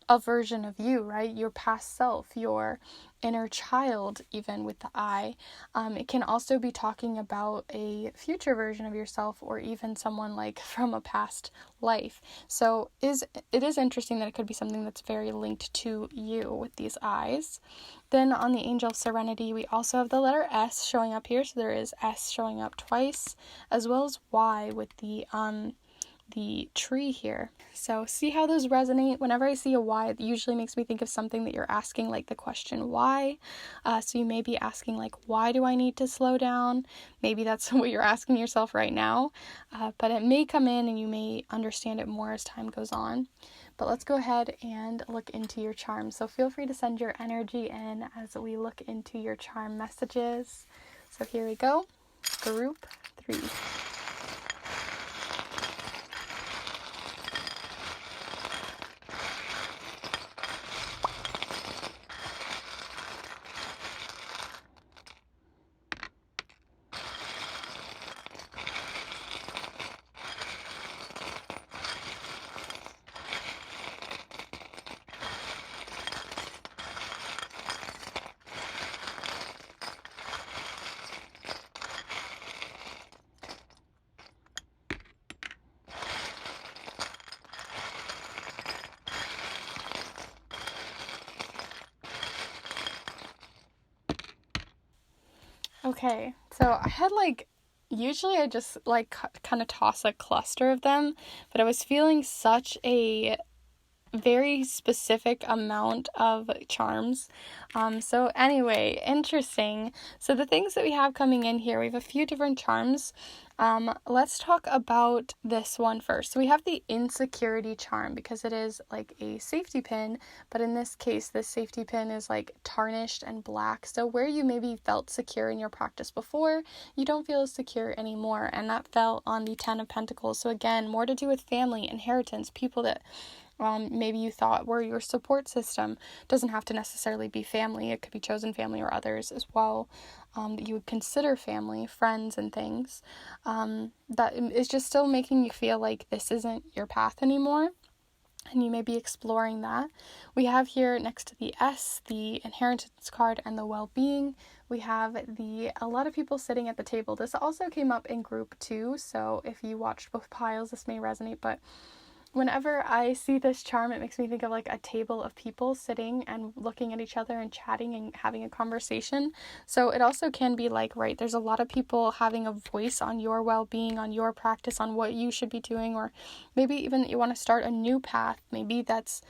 a version of you, right? Your past self, your inner child, even with the I. It can also be talking about a future version of yourself or even someone like from a past life. So it is interesting that it could be something that's very linked to you with these I's. Then on the Angel of Serenity, we also have the letter S showing up here. So there is S showing up twice, as well as Y with the tree here. So see how those resonate. Whenever I see a why, it usually makes me think of something that you're asking, like the question why. So you may be asking like, why do I need to slow down? Maybe that's what you're asking yourself right now, but it may come in and you may understand it more as time goes on. But let's go ahead and look into your charm. So feel free to send your energy in as we look into your charm messages. So here we go. Group 3. Okay, so I had usually I just kind of toss a cluster of them, but I was feeling such a very specific amount of charms. So anyway, interesting. So the things that we have coming in here, we have a few different charms. Let's talk about this one first. So we have the insecurity charm, because it is like a safety pin, but in this case, this safety pin is like tarnished and black. So where you maybe felt secure in your practice before, you don't feel as secure anymore. And that fell on the 10 of Pentacles. So again, more to do with family, inheritance, people that maybe you thought were your support system. Doesn't have to necessarily be family. It could be chosen family or others as well, that you would consider family, friends and things. That is just still making you feel like this isn't your path anymore, and you may be exploring that. We have here next to the S, the inheritance card and the well-being. We have a lot of people sitting at the table. This also came up in group 2, so if you watched both piles, this may resonate, but whenever I see this charm, it makes me think of like a table of people sitting and looking at each other and chatting and having a conversation. So it also can be like, right, there's a lot of people having a voice on your well-being, on your practice, on what you should be doing, or maybe even you want to start a new path. Maybe that's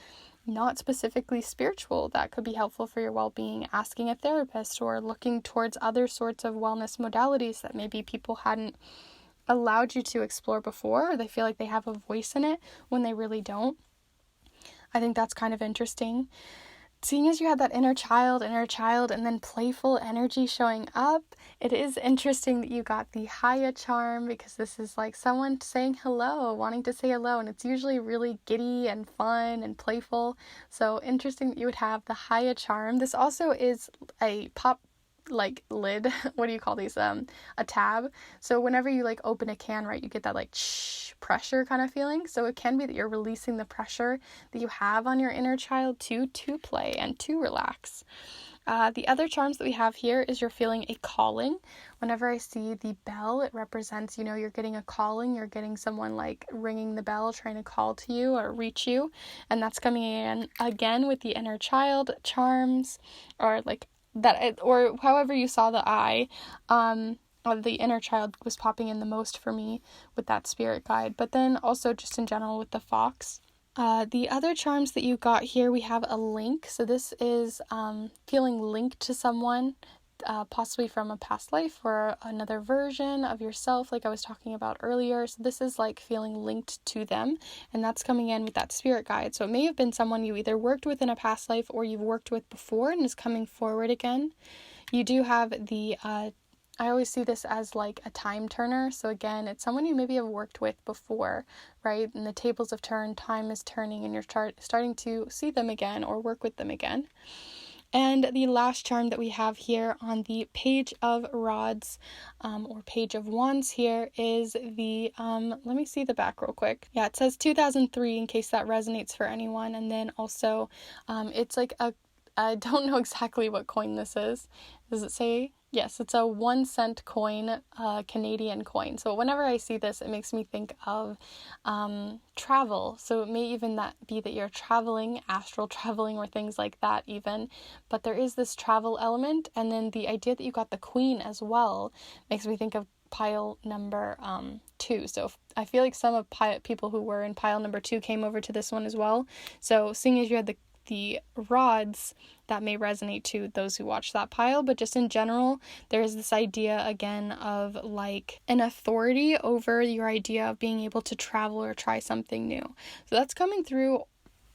not specifically spiritual. That could be helpful for your well-being, asking a therapist or looking towards other sorts of wellness modalities that maybe people hadn't allowed you to explore before, or they feel like they have a voice in it when they really don't. I think that's kind of interesting. Seeing as you had that inner child, and then playful energy showing up, it is interesting that you got the Haya charm, because this is like someone saying hello, wanting to say hello, and it's usually really giddy and fun and playful. So interesting that you would have the Haya charm. This also is a pop like lid, what do you call these, a tab. So whenever you like open a can, right, you get that like pressure kind of feeling. So it can be that you're releasing the pressure that you have on your inner child to play and to relax. The other charms that we have here is you're feeling a calling. Whenever I see the bell, it represents, you're getting a calling, you're getting someone like ringing the bell, trying to call to you or reach you. And that's coming in again with the inner child charms, or like that, or however you saw the eye. The inner child was popping in the most for me with that spirit guide, but then also just in general with the fox. The other charms that you got here, we have a link. So this is feeling linked to someone, possibly from a past life or another version of yourself, like I was talking about earlier. So this is like feeling linked to them, and that's coming in with that spirit guide. So it may have been someone you either worked with in a past life or you've worked with before and is coming forward again. You do have the I always see this as like a time turner. So again, it's someone you maybe have worked with before, right? And the tables have turned, time is turning, and you're starting to see them again or work with them again. And the last charm that we have here on the Page of Rods, or Page of Wands here, is the, let me see the back real quick. Yeah, it says 2003 in case that resonates for anyone. And then also, it's like I don't know exactly what coin this is. Does it say? Yes, it's a 1 cent coin, Canadian coin. So whenever I see this, it makes me think of travel. So it may even be that you're traveling, astral traveling, or things like that even. But there is this travel element. And then the idea that you got the queen as well makes me think of pile number 2. So I feel like some of people who were in pile number 2 came over to this one as well. So seeing as you had the rods, that may resonate to those who watch that pile. But just in general, there is this idea again of like an authority over your idea of being able to travel or try something new. So that's coming through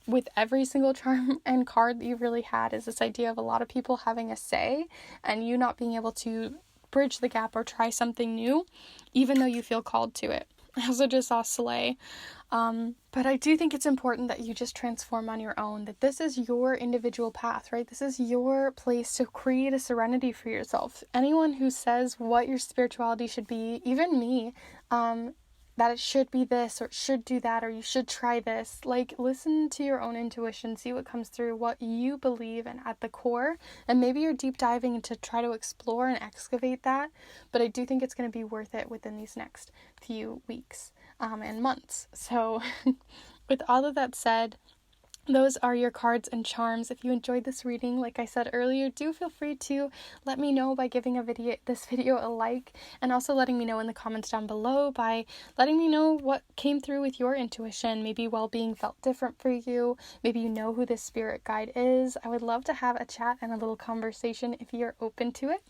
with every single charm and card that you've really had, is this idea of a lot of people having a say and you not being able to bridge the gap or try something new, even though you feel called to it. I also just saw Slay. But I do think it's important that you just transform on your own, that this is your individual path, right? This is your place to create a serenity for yourself. Anyone who says what your spirituality should be, even me, that it should be this or it should do that or you should try this, like listen to your own intuition, see what comes through, what you believe and at the core, and maybe you're deep diving to try to explore and excavate that. But I do think it's going to be worth it within these next few weeks and months. So with all of that said, those are your cards and charms. If you enjoyed this reading, like I said earlier, do feel free to let me know by giving this video a like, and also letting me know in the comments down below by letting me know what came through with your intuition. Maybe well-being felt different for you. Maybe you know who this spirit guide is. I would love to have a chat and a little conversation if you're open to it.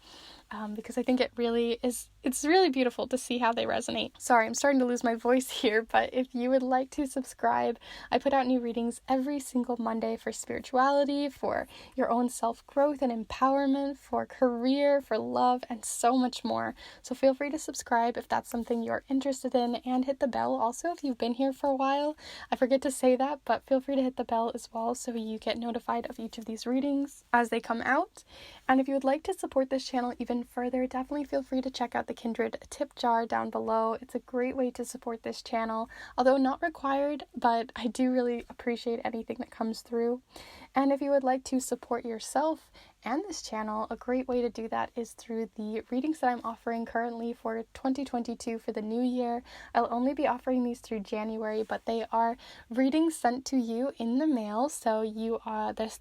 Because I think it's really beautiful to see how they resonate. Sorry, I'm starting to lose my voice here, but if you would like to subscribe, I put out new readings every single Monday for spirituality, for your own self-growth and empowerment, for career, for love, and so much more. So feel free to subscribe if that's something you're interested in, and hit the bell also if you've been here for a while. I forget to say that, but feel free to hit the bell as well so you get notified of each of these readings as they come out. And if you would like to support this channel even further, definitely feel free to check out the Kindred tip jar down below. It's a great way to support this channel, although not required, but I do really appreciate anything that comes through. And if you would like to support yourself and this channel, a great way to do that is through the readings that I'm offering currently for 2022 for the new year. I'll only be offering these through January, but they are readings sent to you in the mail. So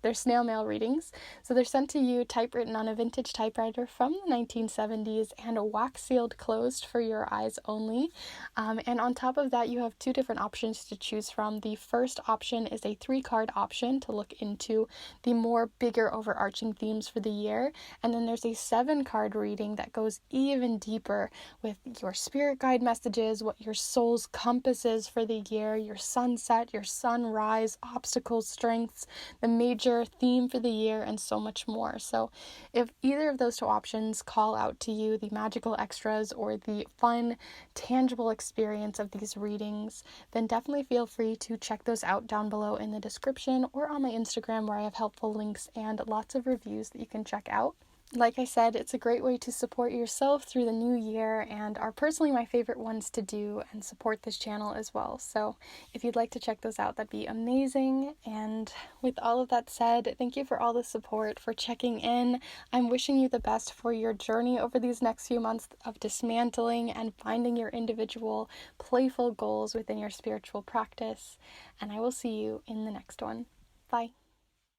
they're snail mail readings. So they're sent to you typewritten on a vintage typewriter from the 1970s and wax sealed closed for your eyes only. And on top of that, you have two different options to choose from. The first option is a 3-card option to look into the more bigger overarching themes for the year, and then there's a 7-card reading that goes even deeper with your spirit guide messages, what your soul's compass is for the year, your sunset, your sunrise, obstacles, strengths, the major theme for the year, and so much more. So if either of those two options call out to you, the magical extras or the fun, tangible experience of these readings, then definitely feel free to check those out down below in the description or on my Instagram, where I have helpful links and lots of reviews that you can check out. Like I said, it's a great way to support yourself through the new year, and are personally my favorite ones to do and support this channel as well. So if you'd like to check those out, that'd be amazing. And with all of that said, thank you for all the support, for checking in. I'm wishing you the best for your journey over these next few months of dismantling and finding your individual playful goals within your spiritual practice. And I will see you in the next one. Bye.